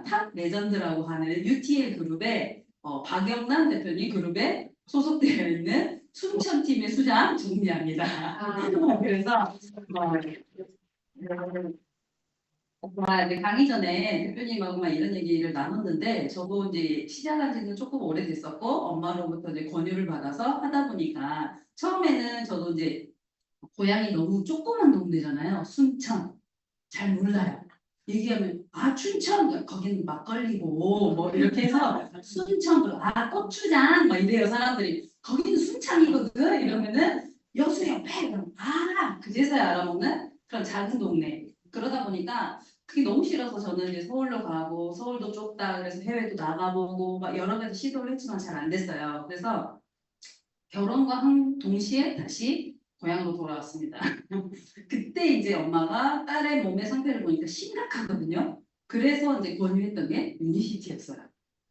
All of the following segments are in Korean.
탑 레전드라고 하는 UTL 그룹의 박영란 대표님 그룹에 소속되어 있는 순천팀의 수장 정리합니다. 그래서 이제 강의 전에 대표님하고 막 이런 얘기를 나눴는데 저도 이제 시작한 지는 조금 오래됐었고 엄마로부터 이제 권유를 받아서 하다 보니까 처음에는 저도 이제 고향이 너무 조그만 동네잖아요. 순천. 잘 몰라요. 얘기하면 춘천 거기는 막걸리고 뭐 이렇게 해서 순천 고추장 막 이래요 사람들이. 거기는 순창이거든 이러면은 여수 옆에 그제서야 알아먹는 그런 작은 동네. 그러다 보니까 그게 너무 싫어서 저는 이제 서울로 가고 서울도 좁다 그래서 해외도 나가보고 막 여러 가지 시도를 했지만 잘 안 됐어요. 그래서 결혼과 동시에 다시 고향으로 돌아왔습니다. 그때 이제 엄마가 딸의 몸의 상태를 보니까 심각하거든요. 그래서 이제 권유했던 게 유니시티였어요.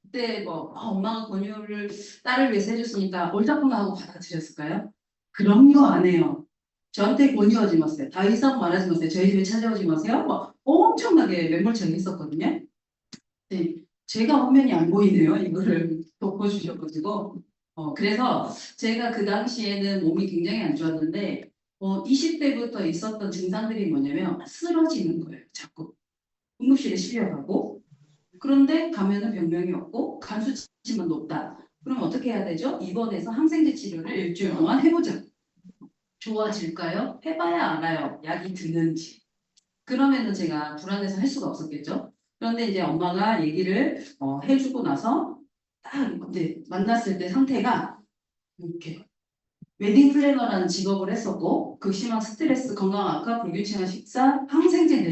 그때 뭐 엄마가 권유를 딸을 위해서 해줬으니까 옳다구나 하고 받아들였을까요? 그런 거 안 해요. 저한테 권유하지 마세요. 더 이상 말하지 마세요. 저희 집에 찾아오지 마세요. 뭐 엄청나게 매몰차게 했었거든요. 네, 제가 화면이 안 보이네요. 이거를 덮어주셔가지고. 그래서 제가 그 당시에는 몸이 굉장히 안 좋았는데 20대부터 있었던 증상들이 뭐냐면 쓰러지는 거예요. 자꾸 응급실에 실려가고 그런데 가면은 병명이 없고 간 수치만 높다. 그럼 어떻게 해야 되죠? 입원해서 항생제 치료를 일주일 동안 해보자. 좋아질까요? 해봐야 알아요. 약이 드는지. 그러면은 제가 불안해서 할 수가 없었겠죠. 그런데 이제 엄마가 얘기를 해주고 나서 딱 이제 만났을 때 상태가 이렇게 웨딩 플래너라는 직업을 했었고 극심한 스트레스, 건강 악화, 불규칙한 식사, 항생제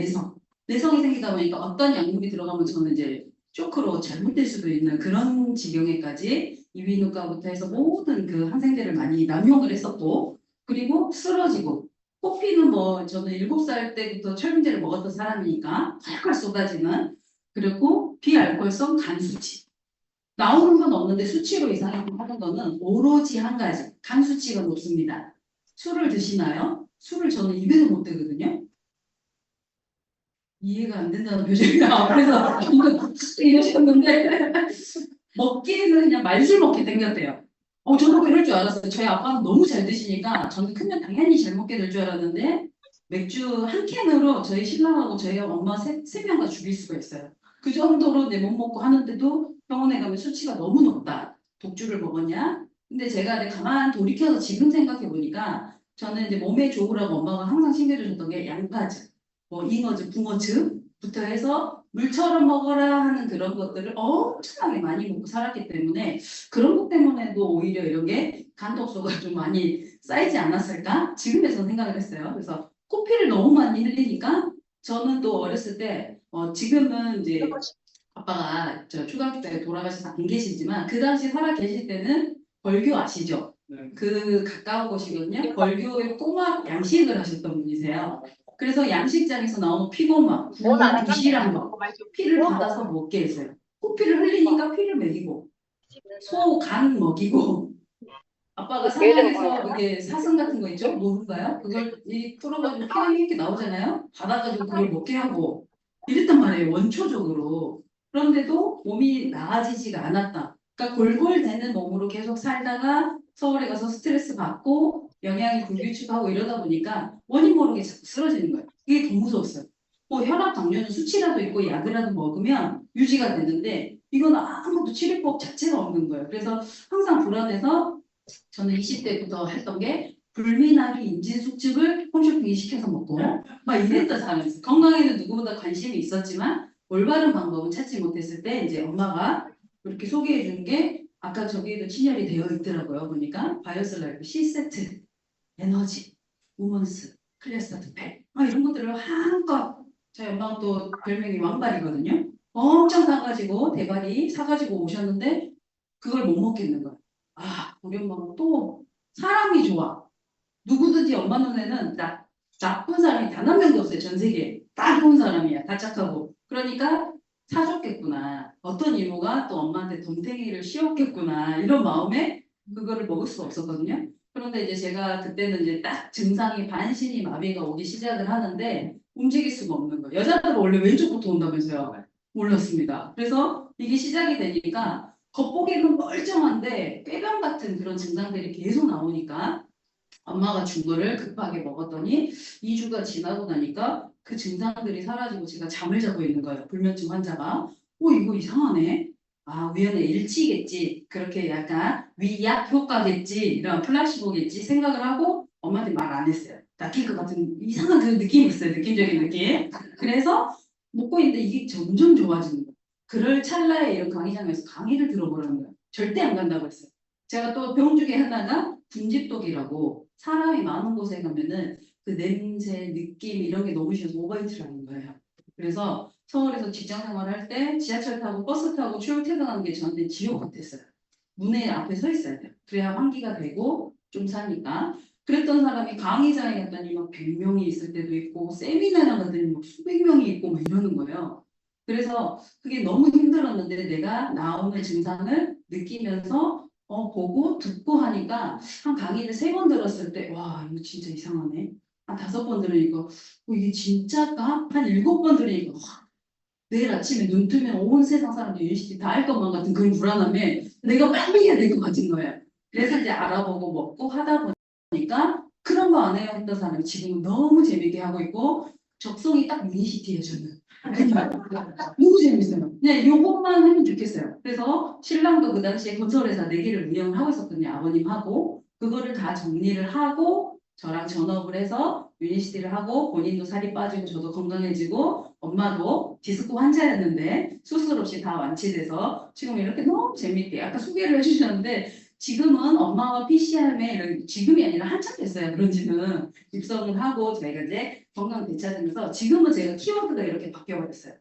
내성이 생기다 보니까 어떤 약물이 들어가면 저는 이제 쇼크로 잘못될 수도 있는 그런 지경에까지 이비인후과부터 해서 모든 그 항생제를 많이 남용을 했었고 그리고 쓰러지고 코피는 뭐 저는 7살 때부터 철분제를 먹었던 사람이니까 활활 쏟아지는 그리고 비알코올성 간 수치 나오는 건 없는데 수치로 이상하게 하는 거는 오로지 한 가지 간 수치가 높습니다. 술을 드시나요? 술을 저는 입에도 못 대거든요. 이해가 안 된다는 표정이야. 그래서 이러셨는데 먹기는 그냥 말술 먹게 땡겼대요. 저도 그럴 줄 알았어요. 저희 아빠는 너무 잘 드시니까 저는 크면 당연히 잘 먹게 될 줄 알았는데 맥주 한 캔으로 저희 신랑하고 저희 엄마 세 명 다 죽일 수가 있어요. 그 정도로 내 못 먹고 하는데도 병원에 가면 수치가 너무 높다. 독주를 먹었냐? 근데 제가 이제 가만 돌이켜서 지금 생각해 보니까 저는 이제 몸에 좋으라고 엄마가 항상 챙겨주셨던 게 양파즙, 뭐 잉어즙, 붕어즙부터 해서 물처럼 먹어라 하는 그런 것들을 엄청나게 많이 먹고 살았기 때문에 그런 것 때문에도 오히려 이런 게 간독소가 좀 많이 쌓이지 않았을까? 지금에서 생각을 했어요. 그래서 코피를 너무 많이 흘리니까 저는 또 어렸을 때 지금은 이제 아빠가 저 초등학교 때 돌아가셔서 안 계시지만 그 당시 살아 계실 때는 벌교 아시죠? 그 가까운 곳이거든요. 벌교의 꼬막 양식을 하셨던 분이세요. 그래서 양식장에서 나오는 피고막, 구운 부실한 거, 피를 받아서 먹게 했어요. 코피를 흘리니까 피를 먹이고, 소, 간 먹이고, 아빠가 산양에서 이게 사슴 같은 거 있죠? 모른가요? 그걸 이 풀어가지고 피가 이렇게 나오잖아요? 받아가지고 그걸 먹게 하고 이랬단 말이에요. 원초적으로. 그런데도 몸이 나아지지가 않았다. 그러니까 골골대는 몸으로 계속 살다가 서울에 가서 스트레스 받고 영양이 불규칙하고 이러다 보니까 원인 모르게 자꾸 쓰러지는 거예요. 이게 더 무서웠어요. 혈압, 당뇨는 수치라도 있고 약이라도 먹으면 유지가 되는데 이건 아무것도 치료법 자체가 없는 거예요. 그래서 항상 불안해서 저는 20대부터 했던 게 불미나리 인진숙즙을 홈쇼핑에 시켜서 먹고 막 이랬던 사람이었어요. 건강에는 누구보다 관심이 있었지만 올바른 방법은 찾지 못했을 때 이제 엄마가 이렇게 소개해 준 게 아까 저기에도 친열이 되어 있더라고요. 보니까 바이오슬라이프 C세트, 에너지, 우먼스, 클래스타트 팩 이런 것들을 한껏 저희 엄마가 또 별명이 왕발이거든요. 엄청 사가지고 대발이 사가지고 오셨는데 그걸 못 먹겠는 거예요. 우리 엄마는 또 사람이 좋아. 누구든지 엄마 눈에는 나쁜 사람이 단 한 명도 없어요. 전 세계에. 다 좋은 사람이야. 다 착하고. 그러니까 사줬겠구나. 어떤 이모가 또 엄마한테 덤탱이를 씌웠겠구나. 이런 마음에 그거를 먹을 수가 없었거든요. 그런데 이제 제가 그때는 이제 딱 증상이 반신이 마비가 오기 시작을 하는데 움직일 수가 없는 거예요. 여자들은 원래 왼쪽부터 온다면서요. 몰랐습니다. 그래서 이게 시작이 되니까 겉보기는 멀쩡한데 꾀병 같은 그런 증상들이 계속 나오니까 엄마가 준 거를 급하게 먹었더니 2주가 지나고 나니까 그 증상들이 사라지고 제가 잠을 자고 있는 거예요. 불면증 환자가. 이거 이상하네. 아, 우연의 일치겠지. 그렇게 약간 위약 효과겠지. 이런 플라시보겠지 생각을 하고 엄마한테 말 안 했어요. 낚일 것 같은 이상한 그 느낌이 있어요. 느낌적인 느낌. 그래서 먹고 있는데 이게 점점 좋아지는 거예요. 그럴 찰나에 이런 강의장에서 강의를 들어보라는 거예요. 절대 안 간다고 했어요. 제가 또 병 중에 하나가 분집독이라고 사람이 많은 곳에 가면은 그 냄새, 느낌 이런 게 너무 싫어서 오버히트라는 거예요. 그래서 서울에서 직장 생활할 때 지하철 타고 버스 타고 출퇴근하는 게 저한테 지옥 같았어요. 문에 앞에 서 있어야 돼요. 그래야 환기가 되고 좀 사니까. 그랬던 사람이 강의장에 갔더니 막 100명이 있을 때도 있고 세미나에 갔더니 막 수백 명이 있고 막 이러는 거예요. 그래서 그게 너무 힘들었는데 내가 나오는 증상을 느끼면서 보고 듣고 하니까 한 강의를 3번 들었을 때 와 이거 진짜 이상하네. 한 5번 들으니까 이게 진짜일까? 한 7번 들으니까 내일 아침에 눈 뜨면 온 세상 사람들이 유니시티 다 알 것만 같은 그런 불안함에 내가 빨리 해야 될 것 같은 거예요. 그래서 이제 알아보고 먹고 하다 보니까 그런 거 안 해요 했던 사람이 지금은 너무 재밌게 하고 있고 적성이 딱 유니시티예요 저는. 그냥 너무 재밌어요. 그냥 요것만 하면 좋겠어요. 그래서 신랑도 그 당시에 건설회사 4개를 운영을 하고 있었거든요. 아버님하고 그거를 다 정리를 하고 저랑 전업을 해서 유니시티를 하고 본인도 살이 빠지고 저도 건강해지고 엄마도 디스크 환자였는데 수술 없이 다 완치돼서 지금 이렇게 너무 재밌게 아까 소개를 해주셨는데 지금은 엄마와 PCR에 이런 지금이 아니라 한참 됐어요. 그런 지는 입성을 하고 저희가 이제 건강 되찾으면서 지금은 제가 키워드가 이렇게 바뀌어버렸어요.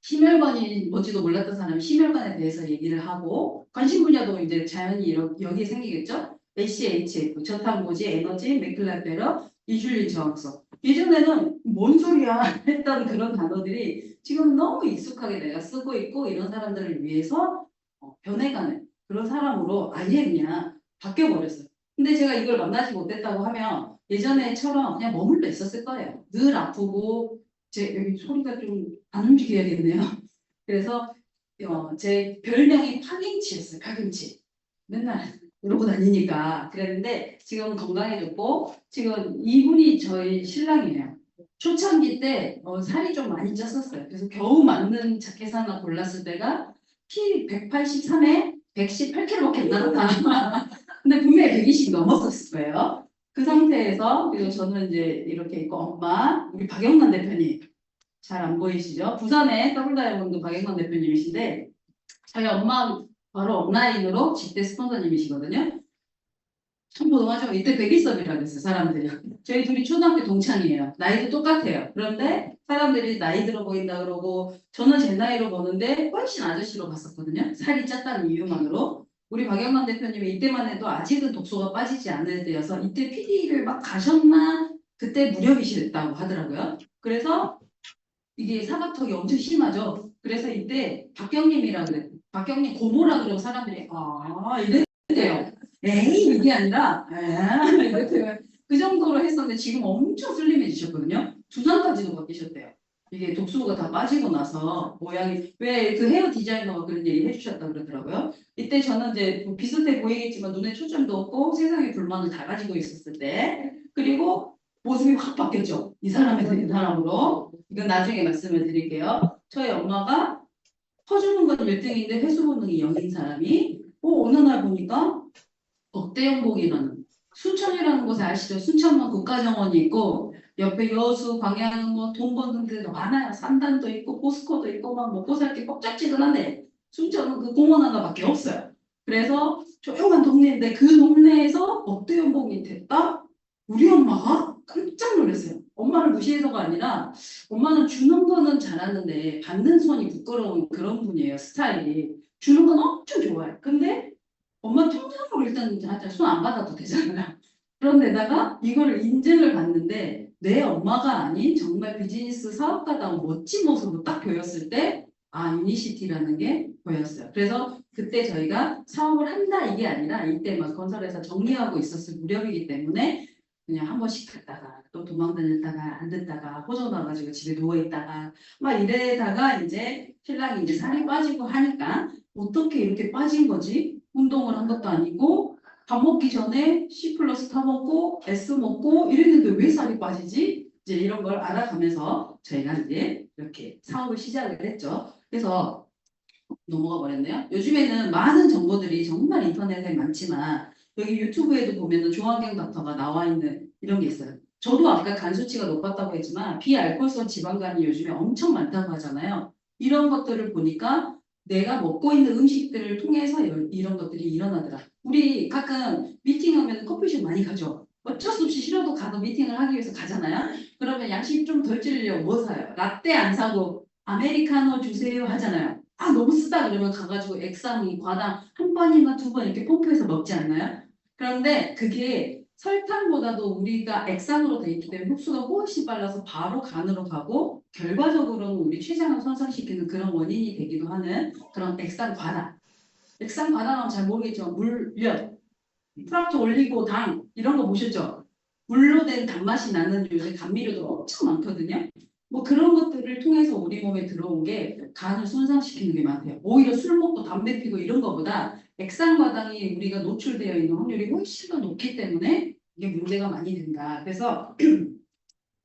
심혈관이 뭔지도 몰랐던 사람이 심혈관에 대해서 얘기를 하고 관심 분야도 이제 자연히 여기에 생기겠죠. ACHF, 저탄고지, 에너지, 맥클라베러, 인슐린 저항성. 예전에는 뭔 소리야 했던 그런 단어들이 지금 너무 익숙하게 내가 쓰고 있고 이런 사람들을 위해서 변해가는 그런 사람으로 아예 그냥 바뀌어버렸어요. 근데 제가 이걸 만나지 못했다고 하면 예전에처럼 그냥 머물러 있었을 거예요. 늘 아프고 여기 소리가 좀 안 움직여야겠네요. 그래서 제 별명이 파김치였어요. 파김치. 맨날 이러고 다니니까 그랬는데 지금 건강해졌고 지금 이분이 저희 신랑이에요. 초창기 때 살이 좀 많이 쪘었어요. 그래서 겨우 맞는 자켓 하나 골랐을 때가 키 183에 118kg밖에 안 나갔다. 근데 분명히 120 넘었었을 거예요. 그 상태에서 그리고 저는 이제 이렇게 있고 엄마 우리 박영란 대표님 잘 안 보이시죠? 부산의 더블다이아몬드 박영란 대표님이신데 저희 엄마 바로 온라인으로 집대 스폰서님이시거든요. 청포동하죠. 이때 백일섭이라고 했어요. 사람들이. 저희 둘이 초등학교 동창이에요. 나이도 똑같아요. 그런데 사람들이 나이 들어 보인다 그러고 저는 제 나이로 보는데 훨씬 아저씨로 봤었거든요. 살이 쪘다는 이유만으로. 우리 박영만 대표님이 이때만 해도 아직은 독소가 빠지지 않을 때여서 이때 PD를 막 가셨나 그때 무렵이셨다고 하더라고요. 그래서 이게 사각턱이 엄청 심하죠. 그래서 이때 박경님이라 그래. 박경님 고모라 그러고 사람들이 이랬대요. 에이 이게 아니라 이랬대요. 그 정도로 했었는데 지금 엄청 슬림해지셨거든요. 두상까지도 바뀌셨대요. 이게 독소가 다 빠지고 나서 모양이 왜 그 헤어 디자이너가 그런 얘기 해주셨다 그러더라고요. 이때 저는 이제 뭐 비슷해 보이겠지만 눈에 초점도 없고 세상에 불만을 다 가지고 있었을 때 그리고 모습이 확 바뀌었죠. 이 사람에서 이 사람으로. 이건 나중에 말씀을 드릴게요. 저희 엄마가 퍼주는 건 1등인데 회수 본능이 0인 사람이 어느 날 보니까 억대영곡이라는 순천이라는 곳에 아시죠? 순천만 국가정원이 있고 옆에 여수, 광양 돈 버는 데도 많아요. 산단도 있고 포스코도 있고 막 먹고 살 게 뻑짝지근한데 순천은 그 공원 하나밖에 없어요. 그래서 조용한 동네인데 그 동네에서 억대연봉이 됐다? 우리 엄마가 깜짝 놀랐어요. 엄마를 무시해서가 아니라 엄마는 주는 거는 잘하는데 받는 손이 부끄러운 그런 분이에요. 스타일이. 주는 건 엄청 좋아요. 근데 엄마 통장으로 일단 손 안 받아도 되잖아요. 그런데다가 이거를 인증을 받는데 내 엄마가 아닌 정말 비즈니스 사업가다운 멋진 모습으로 딱 보였을 때 유니시티라는 게 보였어요. 그래서 그때 저희가 사업을 한다 이게 아니라 이때 막 건설회사 정리하고 있었을 무렵이기 때문에 그냥 한 번씩 갔다가 또 도망다녔다가 안 됐다가 호전 와가지고 집에 누워있다가 막 이래다가 이제 신랑이 이제 살이 빠지고 하니까 어떻게 이렇게 빠진 거지? 운동을 한 것도 아니고 밥 먹기 전에 C 플러스 타먹고 S 먹고 이랬는데 왜 살이 빠지지? 이제 이런 걸 알아가면서 저희가 이제 이렇게 사업을 시작을 했죠. 그래서 넘어가 버렸네요. 요즘에는 많은 정보들이 정말 인터넷에 많지만 여기 유튜브에도 보면은 조환경 닥터가 나와 있는 이런 게 있어요. 저도 아까 간 수치가 높았다고 했지만 비알코올성 지방간이 요즘에 엄청 많다고 하잖아요. 이런 것들을 보니까 내가 먹고 있는 음식들을 통해서 이런 것들이 일어나더라. 우리 가끔 미팅하면 커피숍 많이 가죠. 어쩔 수 없이 싫어도 가서 미팅을 하기 위해서 가잖아요. 그러면 양식 좀 덜 찔려고 뭐 사요? 라떼 안 사고 아메리카노 주세요 하잖아요. 아 너무 쓰다 그러면 가가지고 액상이 과당 한 번이나 두 번 이렇게 펌프해서 먹지 않나요? 그런데 그게 설탕보다도 우리가 액상으로 돼 있기 때문에 흡수가 훨씬 빨라서 바로 간으로 가고 결과적으로는 우리 췌장을 손상시키는 그런 원인이 되기도 하는 그런 액상 과당. 액상 과당하면 잘 모르겠지만 물엿, 프락토 올리고 당 이런 거 보셨죠? 물로 된 단맛이 나는 요새 감미료도 엄청 많거든요. 뭐 그런 것들을 통해서 우리 몸에 들어온 게 간을 손상시키는 게 많대요. 오히려 술 먹고 담배 피고 이런 거보다 액상과당이 우리가 노출되어 있는 확률이 훨씬 더 높기 때문에 이게 문제가 많이 된다. 그래서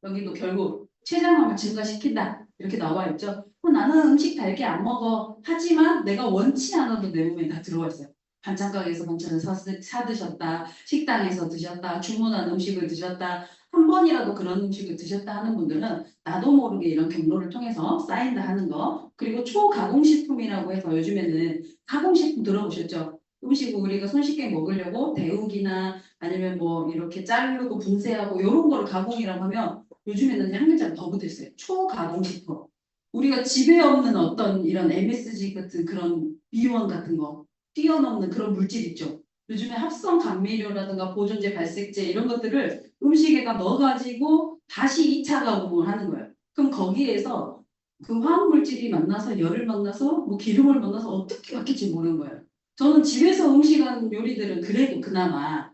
여기도 결국 췌장암을 증가시킨다. 이렇게 나와 있죠. 나는 음식 달게 안 먹어. 하지만 내가 원치 않아도 내 몸에 다 들어와 있어요. 반찬 가게에서 반찬을 사 드셨다. 식당에서 드셨다. 주문한 음식을 드셨다. 한 번이라도 그런 음식을 드셨다 하는 분들은 나도 모르게 이런 경로를 통해서 쌓인다 하는 거. 그리고 초가공식품이라고 해서 요즘에는 가공식품 들어보셨죠? 음식을 우리가 손쉽게 먹으려고 데우기나 아니면 뭐 이렇게 자르고 분쇄하고 이런 거를 가공이라고 하면 요즘에는 한 글자가 더 붙어 있어요. 초가공식품. 우리가 집에 없는 어떤 이런 MSG 같은 그런 미원 같은 거 뛰어넘는 그런 물질 있죠. 요즘에 합성 감미료라든가 보존제, 발색제 이런 것들을 음식에다 넣어가지고 다시 2차 가공을 하는 거예요. 그럼 거기에서 그 화학 물질이 만나서 열을 만나서 뭐 기름을 만나서 어떻게 바뀔지 모르는 거예요. 저는 집에서 음식하는 요리들은 그래도 그나마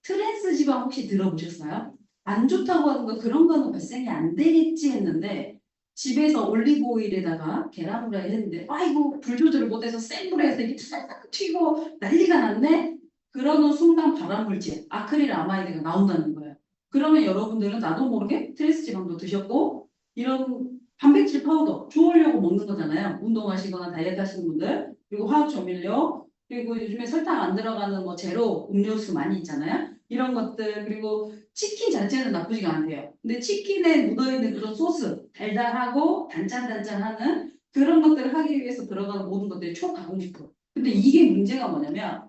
트랜스 지방 혹시 들어보셨어요? 안 좋다고 하는 거 그런 거는 발생이 안 되겠지 했는데 집에서 올리브 오일에다가 계란 후라이 했는데 아이고 불 조절을 못해서 센 불에 해서 이게 싹 튀고 난리가 났네. 그러는 순간 발암물질 아크릴 아마이드가 나온다는 거예요. 그러면 여러분들은 나도 모르게 트랜스 지방도 드셨고 이런 단백질 파우더 좋으려고 먹는 거잖아요. 운동하시거나 다이어트 하시는 분들 그리고 화학 조밀료 그리고 요즘에 설탕 안 들어가는 뭐 제로 음료수 많이 있잖아요. 이런 것들 그리고 치킨 자체는 나쁘지가 않대요. 근데 치킨에 묻어있는 그런 소스 달달하고 단짠단짠하는 그런 것들을 하기 위해서 들어가는 모든 것들이 초가공식품. 근데 이게 문제가 뭐냐면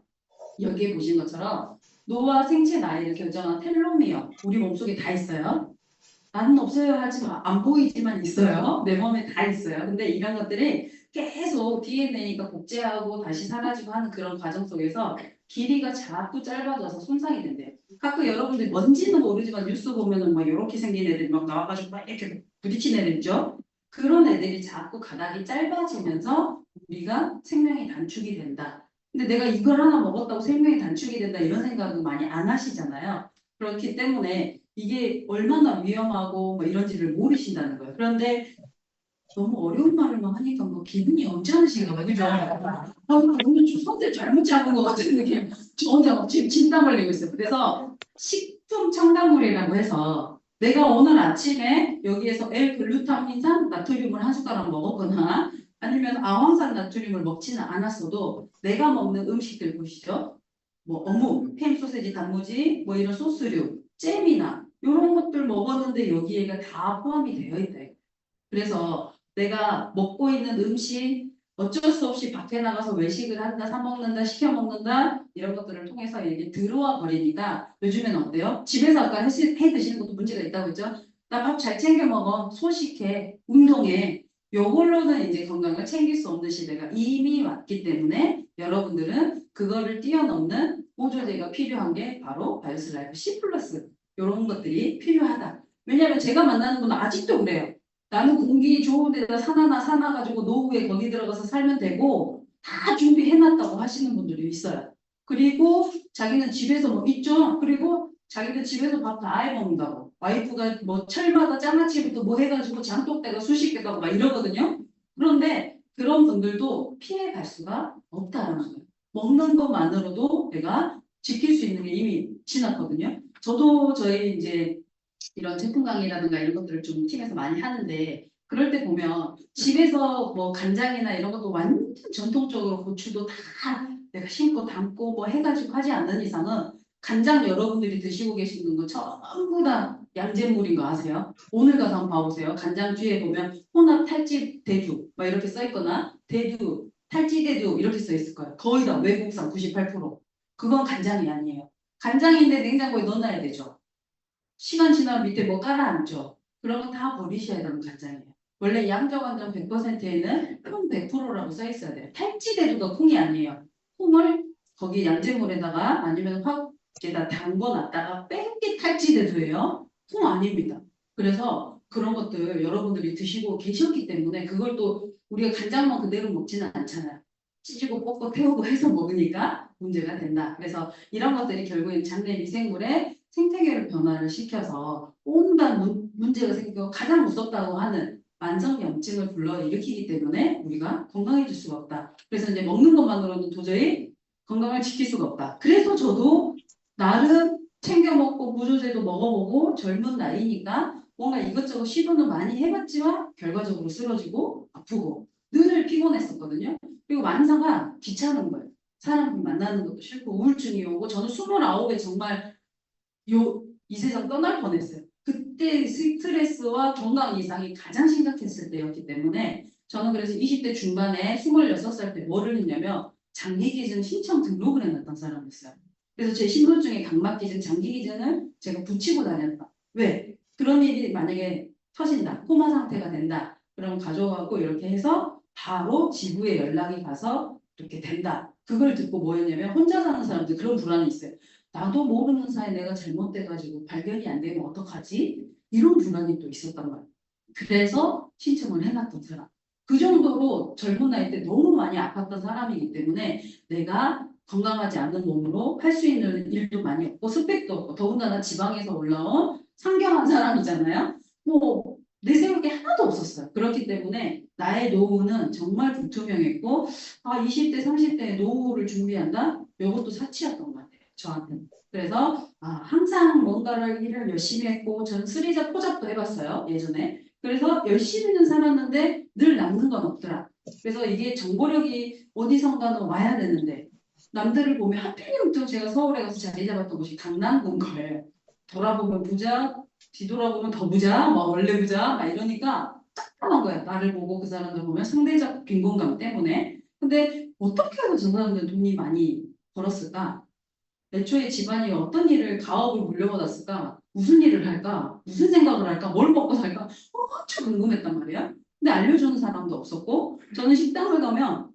여기에 보신 것처럼 노화 생체 나이를 결정한 텔로미어 우리 몸속에 다 있어요. 나는 없어요 하지만 안 보이지만 있어요. 내 몸에 다 있어요. 근데 이런 것들이 계속 DNA가 복제하고 다시 사라지고 하는 그런 과정 속에서 길이가 자꾸 짧아져서 손상이 된대요. 가끔 여러분들 뭔지는 모르지만 뉴스 보면은 막 이렇게 생긴 애들이 막 나와가지고 막 이렇게 부딪힌 애들 있죠. 그런 애들이 자꾸 가닥이 짧아지면서 우리가 생명이 단축이 된다. 근데 내가 이걸 하나 먹었다고 생명이 단축이 된다 이런 생각은 많이 안 하시잖아요. 그렇기 때문에 이게 얼마나 위험하고 뭐 이런지를 모르신다는 거예요. 그런데 너무 어려운 말을만 하니까 뭐 기분이 언짢으신가 봐요. 그죠? 오늘 선택 잘못 잡은 것 같은 느낌. 저 혼자 막 지금 진땀 흘리고 있어요. 그래서 식품 첨가물이라고 해서 내가 오늘 아침에 여기에서 L글루타민산 나트륨을 한 숟가락 먹었거나 아니면 아황산 나트륨을 먹지는 않았어도 내가 먹는 음식들 보시죠. 뭐 어묵, 햄, 소세지, 단무지, 뭐 이런 소스류, 잼이나 이런 것들 먹었는데 여기에가 다 포함이 되어 있대요. 그래서 내가 먹고 있는 음식 어쩔 수 없이 밖에 나가서 외식을 한다, 사 먹는다, 시켜 먹는다 이런 것들을 통해서 이게 들어와 버리니까 요즘에는 어때요? 집에서 아까 해 드시는 것도 문제가 있다고 했죠? 나 밥 잘 챙겨 먹어, 소식해, 운동해. 요걸로는 이제 건강을 챙길 수 없는 시대가 이미 왔기 때문에 여러분들은 그거를 뛰어넘는 보조제가 필요한 게 바로 바이오스 라이프 C 플러스 이런 것들이 필요하다. 왜냐하면 제가 만나는 분은 아직도 그래요. 나는 공기 좋은 데다 사나나 사놔가지고 노후에 거기 들어가서 살면 되고 다 준비해놨다고 하시는 분들이 있어요. 그리고 자기는 집에서 뭐 있죠. 그리고 자기들 집에서 밥 다 해 먹는다고. 와이프가 뭐 철마다 장아찌부터 뭐 해가지고 장독대가 수십 개 가고 막 이러거든요. 그런데 그런 분들도 피해 갈 수가 없다라는 거예요. 먹는 것만으로도 내가 지킬 수 있는 게 이미 지났거든요. 저도 저희 이제 이런 제품 강의라든가 이런 것들을 좀 팀에서 많이 하는데 그럴 때 보면 집에서 뭐 간장이나 이런 것도 완전 전통적으로 고추도 다 내가 심고 담고 뭐 해가지고 하지 않는 이상은 간장 여러분들이 드시고 계시는 거 전부 다 양잿물인 거 아세요? 오늘 가서 한번 봐보세요. 간장 뒤에 보면 혼합 탈지 대두 막 이렇게 써 있거나 대두 탈지 대두 이렇게 써 있을 거예요. 거의 다 외국산 98%. 그건 간장이 아니에요. 간장인데 냉장고에 넣어놔야 되죠. 시간 지나면 밑에 뭐 깔아앉죠. 그러면 다 버리셔야 되는 간장이에요. 원래 양조간장 100%에는 콩 100%라고 써 있어야 돼요. 탈지대두가 콩이 아니에요. 콩을 거기 양잿물에다가 아니면 화에다 담궈놨다가 뺀 게 탈지대두예요. 콩 아닙니다. 그래서 그런 것들 여러분들이 드시고 계셨기 때문에 그걸 또 우리가 간장만 그대로 먹지는 않잖아요. 찌지고 볶고 태우고 해서 먹으니까 문제가 된다. 그래서 이런 것들이 결국엔 장내 미생물의 생태계를 변화를 시켜서 온갖 문제가 생기고 가장 무섭다고 하는 만성염증을 불러일으키기 때문에 우리가 건강해질 수가 없다. 그래서 이제 먹는 것만으로는 도저히 건강을 지킬 수가 없다. 그래서 저도 나름 챙겨 먹고 무조제도 먹어보고 젊은 나이니까 뭔가 이것저것 시도는 많이 해봤지만 결과적으로 쓰러지고 아프고 늘 피곤했었거든요. 그리고 만사가 귀찮은 거예요. 사람 만나는 것도 싫고 우울증이 오고 저는 29에 정말 이 세상 떠날 뻔했어요. 그때 스트레스와 건강 이상이 가장 심각했을 때였기 때문에 저는 그래서 20대 중반에 26살 때 뭐를 했냐면 장기기증 신청 등록을 해놨던 사람이었어요. 그래서 제 신분증에 각막기증, 장기기증을 제가 붙이고 다녔다. 왜? 그런 일이 만약에 터진다, 코마 상태가 된다. 그럼 가져가고 이렇게 해서 바로 지부에 연락이 가서 이렇게 된다. 그걸 듣고 뭐였냐면 혼자 사는 사람들 그런 불안이 있어요. 나도 모르는 사이에 내가 잘못돼가지고 발견이 안 되면 어떡하지? 이런 불안이 또 있었단 말이에요. 그래서 신청을 해놨던 사람. 그 정도로 젊은 나이 때 너무 많이 아팠던 사람이기 때문에 내가 건강하지 않은 몸으로 할 수 있는 일도 많이 없고 스펙도 없고 더군다나 지방에서 올라온 상경한 사람이잖아요. 뭐 내세울 게 하나도 없었어요. 그렇기 때문에 나의 노후는 정말 불투명했고 20대, 30대에 노후를 준비한다? 이것도 사치였던 것 같아요. 저한테는. 그래서 항상 뭔가를 일을 열심히 했고 저는 쓰리잡 포잡도 해봤어요. 예전에. 그래서 열심히는 살았는데 늘 남는 건 없더라. 그래서 이게 정보력이 어디선가는 와야 되는데 남들을 보면 하필이면 또 제가 서울에 가서 자리 잡았던 곳이 강남군 거예요. 돌아보면 부자, 뒤돌아보면 더 부자, 막 원래 부자, 막 이러니까 깜깜한 거야. 나를 보고 그 사람들 보면 상대적 빈곤감 때문에. 근데 어떻게 해서 저 사람들 돈이 많이 벌었을까? 애초에 집안이 어떤 일을 가업을 물려받았을까? 무슨 일을 할까? 무슨 생각을 할까? 뭘 먹고 살까? 엄청 궁금했단 말이야. 근데 알려주는 사람도 없었고 저는 식당을 가면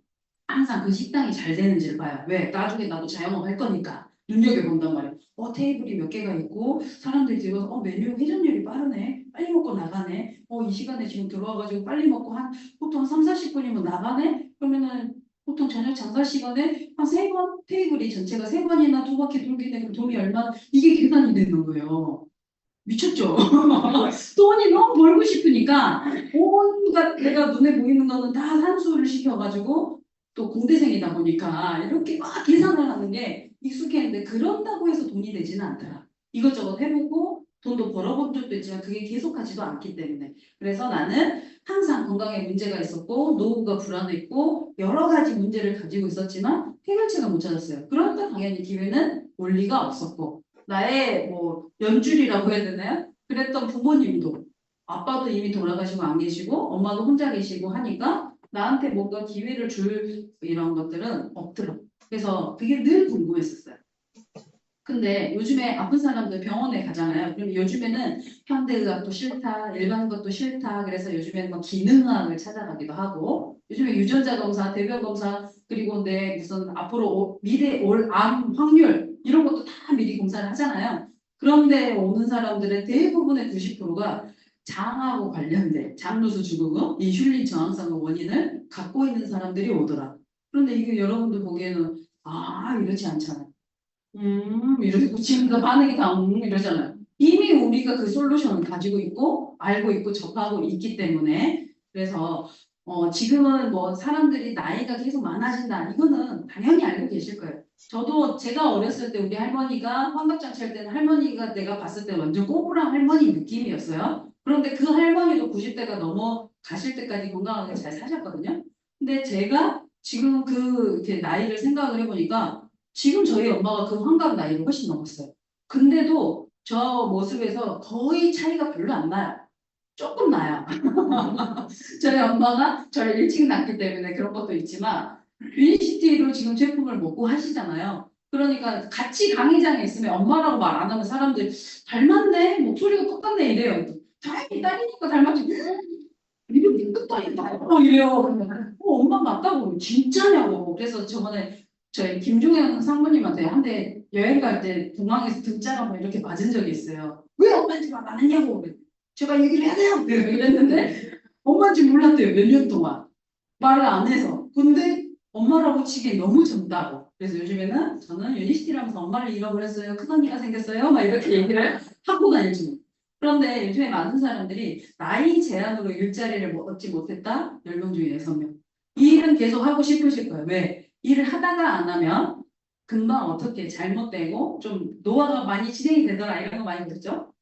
항상 그 식당이 잘 되는지를 봐요. 왜? 나중에 나도 자영업 할 거니까 눈여겨본단 말이야. 테이블이 몇 개가 있고 사람들이 들어서 메뉴 회전율이 빠르네. 빨리 먹고 나가네. 이 시간에 지금 들어와가지고 빨리 먹고 보통 한 3, 40분이면 나가네? 그러면은 보통 저녁 장사 시간에 한 3번 테이블이 전체가 3번이나 2바퀴 돌기 때문에 돈이 얼마나 이게 계산이 되는 거예요. 미쳤죠? 돈이 너무 벌고 싶으니까 온갖 내가 눈에 보이는 거는 다 산수를 시켜가지고 또 공대생이다 보니까 이렇게 막 계산을 하는 게 익숙했는데 그런다고 해서 돈이 되지는 않더라. 이것저것 해보고 돈도 벌어본 적도 있지만 그게 계속하지도 않기 때문에 그래서 나는 항상 건강에 문제가 있었고 노후가 불안했고 여러 가지 문제를 가지고 있었지만 해결책을 못 찾았어요. 그러니까 당연히 기회는 올 리가 없었고 나의 뭐 연줄이라고 해야 되나요? 그랬던 부모님도 아빠도 이미 돌아가시고 안 계시고 엄마도 혼자 계시고 하니까 나한테 뭔가 기회를 줄 이런 것들은 없더라. 그래서 그게 늘 궁금했었어요. 근데 요즘에 아픈 사람들 병원에 가잖아요. 그럼 요즘에는 현대의학도 싫다, 일반 것도 싫다. 그래서 요즘에는 뭐 기능의학을 찾아가기도 하고 요즘에 유전자 검사, 대변 검사 그리고 내 무슨 앞으로 미래 올 암 확률 이런 것도 다 미리 검사를 하잖아요. 그런데 오는 사람들의 대부분의 90%가 장하고 관련된 장루수 증후군, 인슐린 저항성의 원인을 갖고 있는 사람들이 오더라. 그런데 이게 여러분들 보기에는 이렇지 않잖아요. 이러고 지금도 반응이 다 이러잖아요. 이미 우리가 그 솔루션을 가지고 있고 알고 있고 접하고 있기 때문에 그래서 지금은 뭐 사람들이 나이가 계속 많아진다 이거는 당연히 알고 계실 거예요. 저도 제가 어렸을 때 우리 할머니가 환갑잔치 할 때는 할머니가 내가 봤을 때 완전 꼬부랑 할머니 느낌이었어요. 그런데 그 할머니도 90대가 넘어 가실 때까지 건강하게 잘 사셨거든요. 근데 제가 지금 그 이렇게 나이를 생각을 해보니까 지금 저희 엄마가 그 환갑 나이를 훨씬 넘었어요. 근데도 저 모습에서 거의 차이가 별로 안 나요. 조금 나요. 저희 엄마가 저를 일찍 낳기 때문에 그런 것도 있지만 유니시티로 지금 제품을 먹고 하시잖아요. 그러니까 같이 강의장에 있으면 엄마라고 말 안 하면 사람들 닮았네? 목소리가 똑같네 이래요. 다행히 딸이니까 닮았지. 이렇게 끝도 아니다. 이래요. 그러면 엄마 맞다고 진짜냐고. 그래서 저번에 저희 김종현 상무님한테 한때 여행 갈 때 공항에서 등짝 한번 이렇게 맞은 적이 있어요. 왜 엄마한테 말 안 했냐고. 제가 얘기를 해야 돼요. 이랬는데 엄마인지 몰랐대요. 몇 년 동안. 말을 안 해서. 근데 엄마라고 치기엔 너무 젊다고. 그래서 요즘에는 저는 유니시티라면서 엄마를 잃어버렸어요. 큰언니가 생겼어요. 막 이렇게 얘기를 하고 다니죠. 그런데 요즘에 많은 사람들이 나이 제한으로 일자리를 얻지 못했다? 10명 중에 6명. 이 일은 계속 하고 싶으실 거예요. 왜? 일을 하다가 안 하면 금방 어떻게 잘못되고 좀 노화가 많이 진행이 되더라 이런 거 많이 들었죠?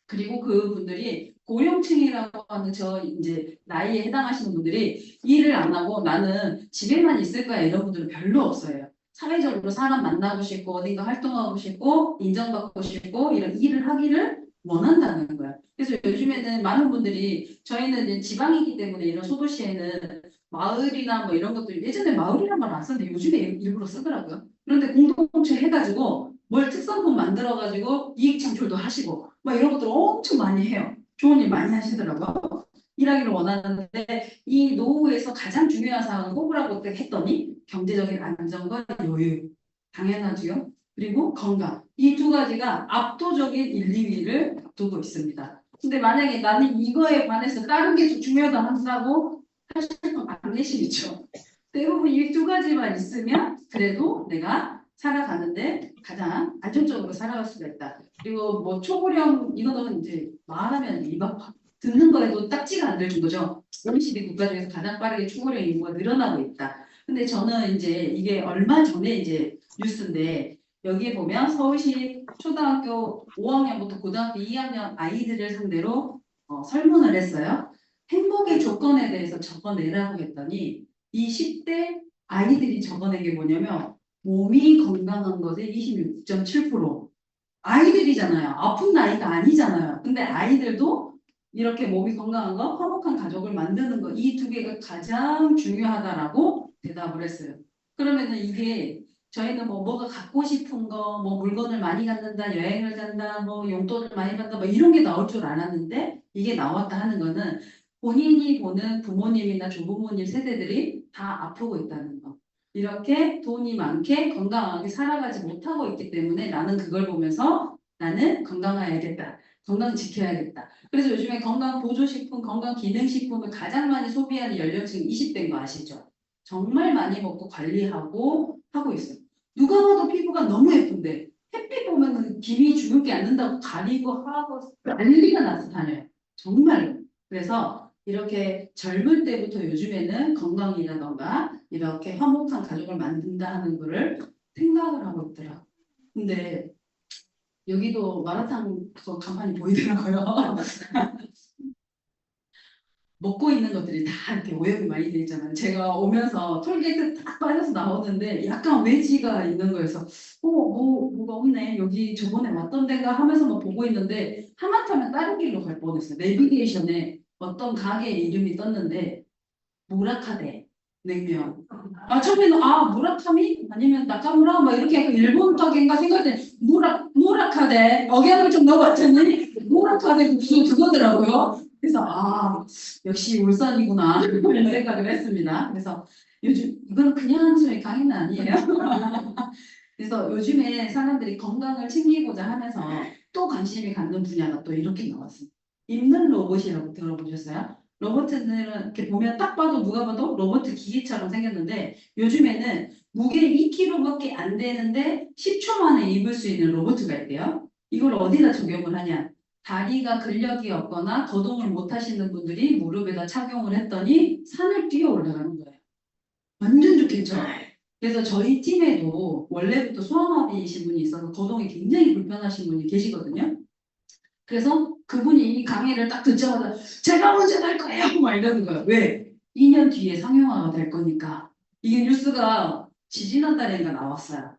그리고 그분들이 고령층이라고 하는 저 이제 나이에 해당하시는 분들이 일을 안 하고 나는 집에만 있을 거야 이런 분들은 별로 없어요. 사회적으로 사람 만나고 싶고 어딘가 활동하고 싶고 인정받고 싶고 이런 일을 하기를 원한다는 거야. 그래서 요즘에는 많은 분들이 저희는 이제 지방이기 때문에 이런 소도시에는 마을이나 뭐 이런 것들 예전에 마을이란 말 안 썼는데 요즘에 일부러 쓰더라고요. 그런데 공동체 해가지고 뭘 특산품 만들어가지고 이익 창출도 하시고 막 이런 것들 엄청 많이 해요. 좋은 일 많이 하시더라고요. 일하기를 원하는데 이 노후에서 가장 중요한 사항은 뭐라고 했더니 경제적인 안정과 여유. 당연하지요. 그리고 건강. 이 두 가지가 압도적인 1, 2위를 두고 있습니다. 근데 만약에 나는 이거에 반해서 다른 게 더 중요하다 한다고 하실 건 안 내시겠죠. 대부분 이 두 가지만 있으면 그래도 내가 살아가는데 가장 안정적으로 살아갈 수가 있다. 그리고 뭐 초고령 이거는 이제 말하면 입 아파. 듣는 거에도 딱지가 안 들는 거죠. OECD 국가 중에서 가장 빠르게 초고령 인구가 늘어나고 있다. 근데 저는 이제 이게 얼마 전에 이제 뉴스인데 여기에 보면 서울시 초등학교 5학년부터 고등학교 2학년 아이들을 상대로 설문을 했어요. 행복의 조건에 대해서 적어내라고 했더니 이 10대 아이들이 적어낸 게 뭐냐면 몸이 건강한 것에 26.7%. 아이들이잖아요. 아픈 나이가 아니잖아요. 근데 아이들도 이렇게 몸이 건강한 거, 화목한 가족을 만드는 거, 이 두 개가 가장 중요하다라고 대답을 했어요. 그러면은 이게 저희는 뭐가 갖고 싶은 거, 뭐 물건을 많이 갖는다, 여행을 간다, 뭐 용돈을 많이 받는다, 뭐 이런 게 나올 줄 알았는데 이게 나왔다 하는 거는 본인이 보는 부모님이나 조부모님 세대들이 다 아프고 있다는 거. 이렇게 돈이 많게 건강하게 살아가지 못하고 있기 때문에 나는 그걸 보면서 나는 건강해야겠다. 건강 지켜야겠다. 그래서 요즘에 건강 보조식품, 건강 기능식품을 가장 많이 소비하는 연령층이 20대인 거 아시죠? 정말 많이 먹고 관리하고 하고 있어요. 누가 봐도 피부가 너무 예쁜데 햇빛 보면 김이 주눅이 앉는다고 가리고 하고 난리가 나서 다녀요. 정말로. 그래서 이렇게 젊을 때부터 요즘에는 건강이라던가 이렇게 화목한 가족을 만든다 하는 거를 생각을 하고 있더라고요. 근데 여기도 마라탕 그 간판이 보이더라고요. 먹고 있는 것들이 다 이렇게 오염이 많이 돼 있잖아요. 제가 오면서 톨게이트 딱 빠져서 나오는데 약간 외지가 있는 거여서 뭐가 없네. 여기 저번에 왔던 데가 하면서 막 보고 있는데 하마터면 다른 길로 갈 뻔했어요. 내비게이션에 어떤 가게 이름이 떴는데 무라카데 냉면. 처음에는 무라카미 아니면 나카무라 막 이렇게 약간 일본 가게인가 생각했더니 무라카데 억양을 좀 넣어봤더니 무라카데 국수 그거더라고요. 그래서 역시 울산이구나 이런 생각을 했습니다. 그래서 요즘 이건 그냥 하는 소리 강의는 아니에요. 그래서 요즘에 사람들이 건강을 챙기고자 하면서 또 관심이 갖는 분야가 또 이렇게 나왔습니다. 입는 로봇이라고 들어보셨어요? 로봇들은 이렇게 보면 딱 봐도 누가 봐도 로봇 기계처럼 생겼는데 요즘에는 무게 2kg밖에 안 되는데 10초 만에 입을 수 있는 로봇가 있대요. 이걸 어디다 적용을 하냐? 다리가 근력이 없거나 거동을 못 하시는 분들이 무릎에다 착용을 했더니 산을 뛰어 올라가는 거예요. 완전 좋겠죠? 그래서 저희 팀에도 원래부터 소아마비이신 분이 있어서 거동이 굉장히 불편하신 분이 계시거든요. 그래서 그분이 이 강의를 딱 듣자마자 제가 먼저 날 거예요! 막 이러는 거예요. 왜? 2년 뒤에 상용화가 될 거니까. 이게 뉴스가 지지난달인가 나왔어요.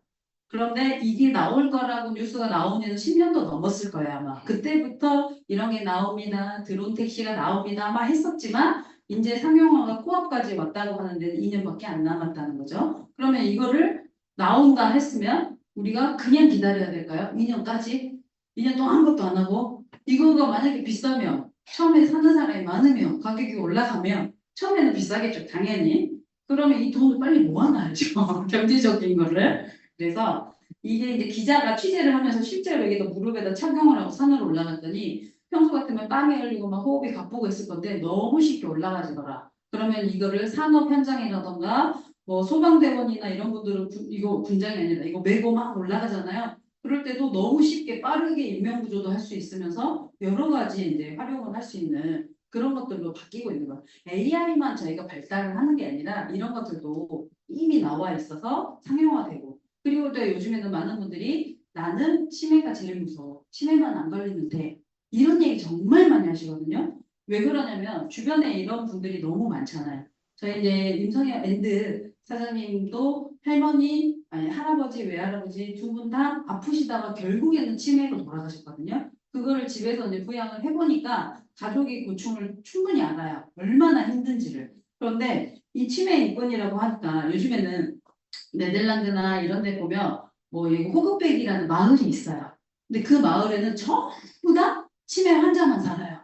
그런데 이게 나올 거라고 뉴스가 나온 지는 10년도 넘었을 거예요, 아마. 그때부터 이런 게 나옵니다. 드론 택시가 나옵니다. 막 했었지만 이제 상용화가 코앞까지 왔다고 하는데 2년밖에 안 남았다는 거죠. 그러면 이거를 나온다 했으면 우리가 그냥 기다려야 될까요? 2년까지? 2년 동안 아무것도 안 하고 이거가 만약에 비싸면 처음에 사는 사람이 많으면 가격이 올라가면 처음에는 비싸겠죠, 당연히. 그러면 이 돈을 빨리 모아놔야죠. 경제적인 거를. 그래서 이게 이제 기자가 취재를 하면서 실제로 여기다 무릎에다 착용을 하고 산을 올라갔더니 평소 같으면 땀이 흘리고 막 호흡이 가쁘고 있을 건데 너무 쉽게 올라가지더라. 그러면 이거를 산업 현장이라던가 뭐 소방대원이나 이런 분들은 이거 군장이 아니라 이거 메고 막 올라가잖아요. 그럴 때도 너무 쉽게 빠르게 인명구조도 할 수 있으면서 여러 가지 이제 활용을 할 수 있는 그런 것들로 바뀌고 있는 거예요. AI만 저희가 발달을 하는 게 아니라 이런 것들도 이미 나와 있어서 상용화되고 그리고 또 요즘에는 많은 분들이 나는 치매가 제일 무서워. 치매만 안 걸리면 돼. 이런 얘기 정말 많이 하시거든요. 왜 그러냐면 주변에 이런 분들이 너무 많잖아요. 저희 이제 임성현 밴드 사장님도 할머니, 아니 할아버지, 외할아버지 두 분 다 아프시다가 결국에는 치매로 돌아가셨거든요. 그거를 집에서 이제 부양을 해보니까 가족의 고충을 충분히 알아요. 얼마나 힘든지를. 그런데 이 치매 입원이라고 하니까 요즘에는 네덜란드나 이런 데 보면 뭐 여기 호그백이라는 마을이 있어요. 근데 그 마을에는 전부 다 치매 환자만 살아요.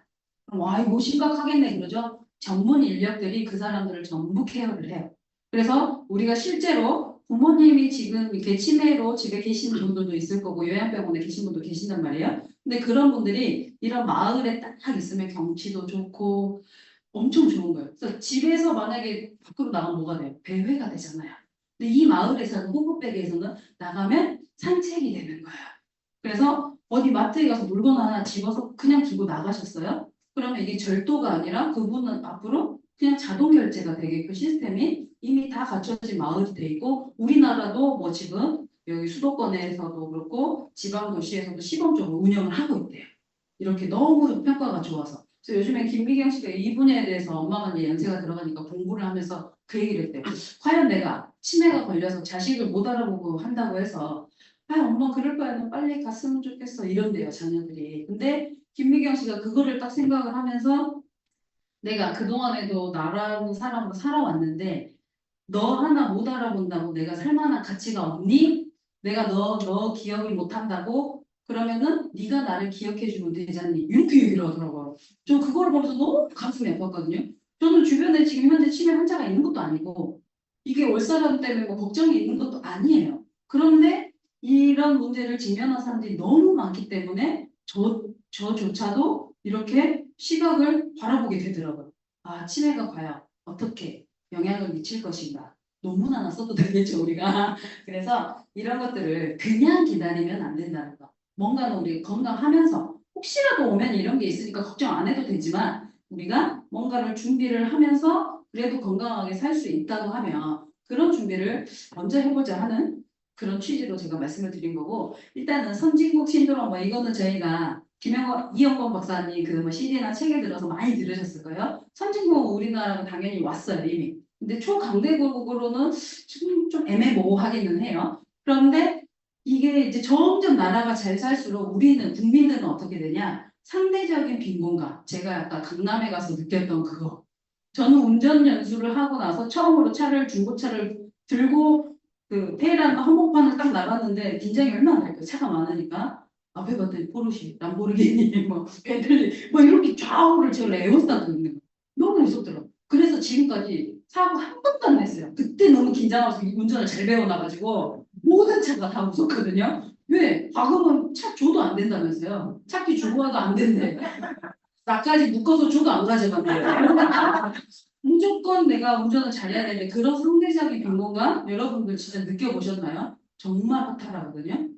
그럼 와 이거 심각하겠네 그러죠. 전문 인력들이 그 사람들을 전부 케어를 해요. 그래서 우리가 실제로 부모님이 지금 이렇게 치매로 집에 계시는 분들도 있을 거고 요양병원에 계신 분도 계신단 말이에요. 근데 그런 분들이 이런 마을에 딱 있으면 경치도 좋고 엄청 좋은 거예요. 그래서 집에서 만약에 밖으로 나가면 뭐가 돼요? 배회가 되잖아요. 근데 이 마을에서는 호흡백에서는 나가면 산책이 되는 거예요. 그래서 어디 마트에 가서 물건 하나 집어서 그냥 두고 나가셨어요? 그러면 이게 절도가 아니라 그분은 앞으로 그냥 자동 결제가 되게끔 시스템이 이미 다 갖춰진 마을이 돼 있고 우리나라도 뭐 지금 여기 수도권에서도 그렇고 지방 도시에서도 시범적으로 운영을 하고 있대요. 이렇게 너무 평가가 좋아서. 그래서 요즘에 김미경 씨가 이 분야에 대해서 엄마가 이제 연세가 들어가니까 공부를 하면서 그 얘기를 했대요. 과연 내가 치매가 걸려서 자식을 못 알아보고 한다고 해서 아 엄마 그럴 바에는 빨리 갔으면 좋겠어 이런대요 자녀들이. 근데 김미경 씨가 그거를 딱 생각을 하면서 내가 그동안에도 나라는 사람으로 살아왔는데 너 하나 못 알아본다고 내가 살만한 가치가 없니? 내가 너 기억을 못 한다고? 그러면은 네가 나를 기억해 주면 되잖니. 이렇게 얘기를 하더라고요. 저 그거를 보면서 너무 가슴이 아팠거든요. 저는 주변에 지금 현재 치매 환자가 있는 것도 아니고 이게 올 사람 때문에 뭐 걱정이 있는 것도 아니에요. 그런데 이런 문제를 직면한 사람들이 너무 많기 때문에 저조차도 이렇게 시각을 바라보게 되더라고요. 아, 치매가 과연 어떻게 영향을 미칠 것인가. 논문 하나 써도 되겠죠, 우리가. 그래서 이런 것들을 그냥 기다리면 안 된다는 거. 뭔가는 우리 건강하면서 혹시라도 오면 이런 게 있으니까 걱정 안 해도 되지만 우리가 뭔가를 준비를 하면서 그래도 건강하게 살 수 있다고 하면 그런 준비를 먼저 해보자 하는 그런 취지로 제가 말씀을 드린 거고 일단은 선진국 신드롬 뭐 이거는 저희가 이영건 박사님 그 뭐 CD나 책에 들어서 많이 들으셨을 거예요. 선진국은 우리나라가 당연히 왔어요 이미. 근데 초강대국으로는 지금 좀 애매모호하기는 해요. 그런데 이게 이제 점점 나라가 잘 살수록 우리는 국민들은 어떻게 되냐? 상대적인 빈곤감. 제가 아까 강남에 가서 느꼈던 그거. 저는 운전 연수를 하고 나서 처음으로 중고차를 들고 그 테헤란 한복판을 딱 나갔는데 긴장이 얼마나 될까요? 차가 많으니까. 앞에 봤더니 포르쉐, 람보르기니, 뭐 벤틀리, 뭐 이렇게 좌우를 제가 에워싸고 있는 거예요. 너무 무섭더라고요. 그래서 지금까지 사고 한 번도 안 냈어요. 그때 너무 긴장해서 운전을 잘 배워놔가지고 모든 차가 다 무섭거든요. 왜? 과거는 차 줘도 안 된다면서요. 차키 주고 와도 안 된대. 나까지 묶어서 줘도 안 가져간대요. 무조건 내가 운전을 잘해야 되는데 그런 상대적인 빈곤감 여러분들 진짜 느껴보셨나요? 정말 허탈하거든요.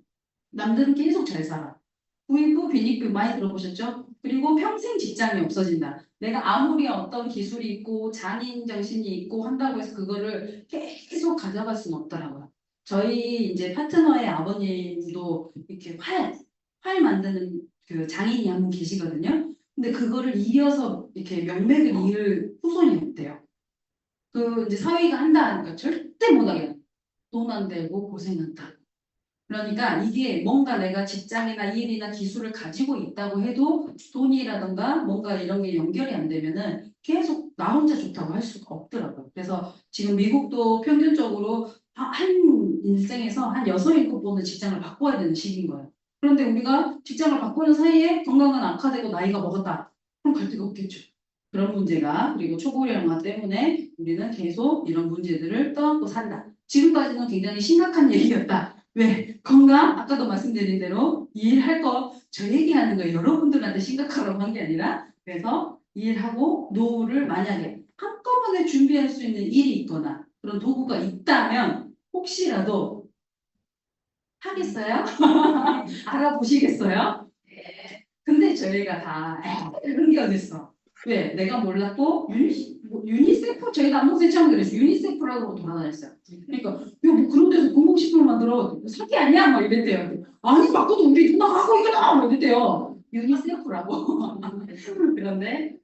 남들은 계속 잘 살아. 부익부, 빈익부 많이 들어보셨죠? 그리고 평생 직장이 없어진다. 내가 아무리 어떤 기술이 있고 장인 정신이 있고 한다고 해서 그거를 계속 가져갈 수는 없더라고요. 저희 이제 파트너의 아버님도 이렇게 활 만드는 그 장인이 한 분 계시거든요. 근데 그거를 이어서 이렇게 명맥을 이을 후손이 없대요. 그 이제 사위가 한다 하니까 절대 못하게 돈 안 되고 고생한다. 그러니까 이게 뭔가 내가 직장이나 일이나 기술을 가지고 있다고 해도 돈이라던가 뭔가 이런 게 연결이 안 되면은 계속 나 혼자 좋다고 할 수가 없더라고요. 그래서 지금 미국도 평균적으로 한 인생에서 한 6, 7번은 직장을 바꿔야 되는 시기인 거예요. 그런데 우리가 직장을 바꾸는 사이에 건강은 악화되고 나이가 먹었다. 그럼 갈 데가 없겠죠. 그런 문제가 그리고 초고령화 때문에 우리는 계속 이런 문제들을 떠안고 산다. 지금까지는 굉장히 심각한 얘기였다. 왜? 건강? 아까도 말씀드린 대로 일할 거 저 얘기하는 거 여러분들한테 심각하라고 한 게 아니라 그래서 일하고 노후를 만약에 한꺼번에 준비할 수 있는 일이 있거나 그런 도구가 있다면 혹시라도 하겠어요? 알아보시겠어요? 근데 저희가 다 그런 게 어딨어. 왜? 내가 몰랐고 유니세프 저희 남동생 처음 그랬어요. 유니세프라고 돌아다녔어요. 그러니까 야, 뭐 그런 데서 공공식품을 만들어 사기 아니야? 막 이랬대요. 아니 바꿔도 우리 누나가 하고 있구나 막 이랬대요. 유니세프라고. 그런데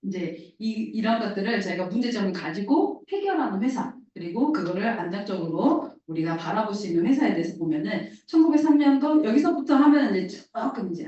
이제 이런 것들을 저희가 문제점을 가지고 해결하는 회사 그리고 그거를 안정적으로 우리가 바라볼 수 있는 회사에 대해서 보면은 1903년도 여기서부터 하면 이제 조금 이제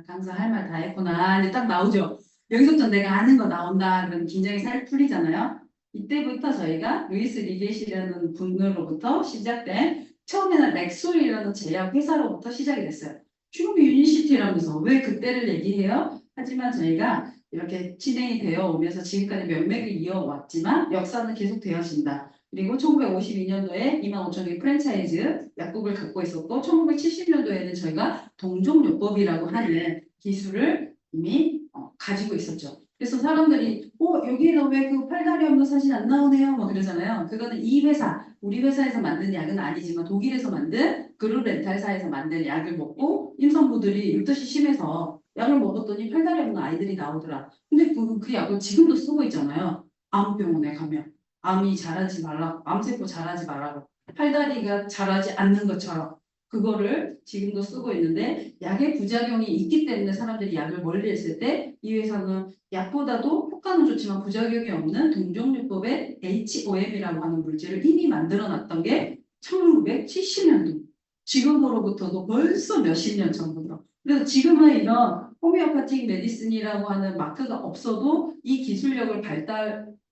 강사 할 말 다 했구나 이제 딱 나오죠. 여기서부터 내가 아는 거 나온다 그럼 긴장이 살 풀리잖아요. 이때부터 저희가 루이스 리겟이라는 분으로부터 시작된 처음에는 렉솔이라는 제약 회사로부터 시작이 됐어요. 지금 유니시티라면서 왜 그때를 얘기해요? 하지만 저희가 이렇게 진행이 되어 오면서 지금까지 명맥을 이어왔지만 역사는 계속 되어진다. 그리고 1952년도에 25,000개 프랜차이즈 약국을 갖고 있었고 1970년도에는 저희가 동종요법이라고 하는 기술을 이미 가지고 있었죠. 그래서 사람들이 여기는 왜 그 팔다리 없는 사진 안 나오네요? 뭐 그러잖아요. 그거는 이 회사, 우리 회사에서 만든 약은 아니지만 독일에서 만든 그룹 렌탈사에서 만든 약을 먹고 임산부들이 입덧이 심해서 약을 먹었더니 팔다리 없는 아이들이 나오더라. 근데 그 약을 지금도 쓰고 있잖아요. 암병원에 가면. 암이 자라지 말라고, 암세포 자라지 말라고. 팔다리가 자라지 않는 것처럼. 그거를 지금도 쓰고 있는데 약의 부작용이 있기 때문에 사람들이 약을 멀리 했을 때 이 회사는 약보다도 효과는 좋지만 부작용이 없는 동종요법의 HOM이라고 하는 물질을 이미 만들어 놨던 게 1970년도. 지금으로부터도 벌써 몇십 년 전부터. 그래서 지금은 이런 호미오파틱 메디슨이라고 하는 마크가 없어도 이 기술력을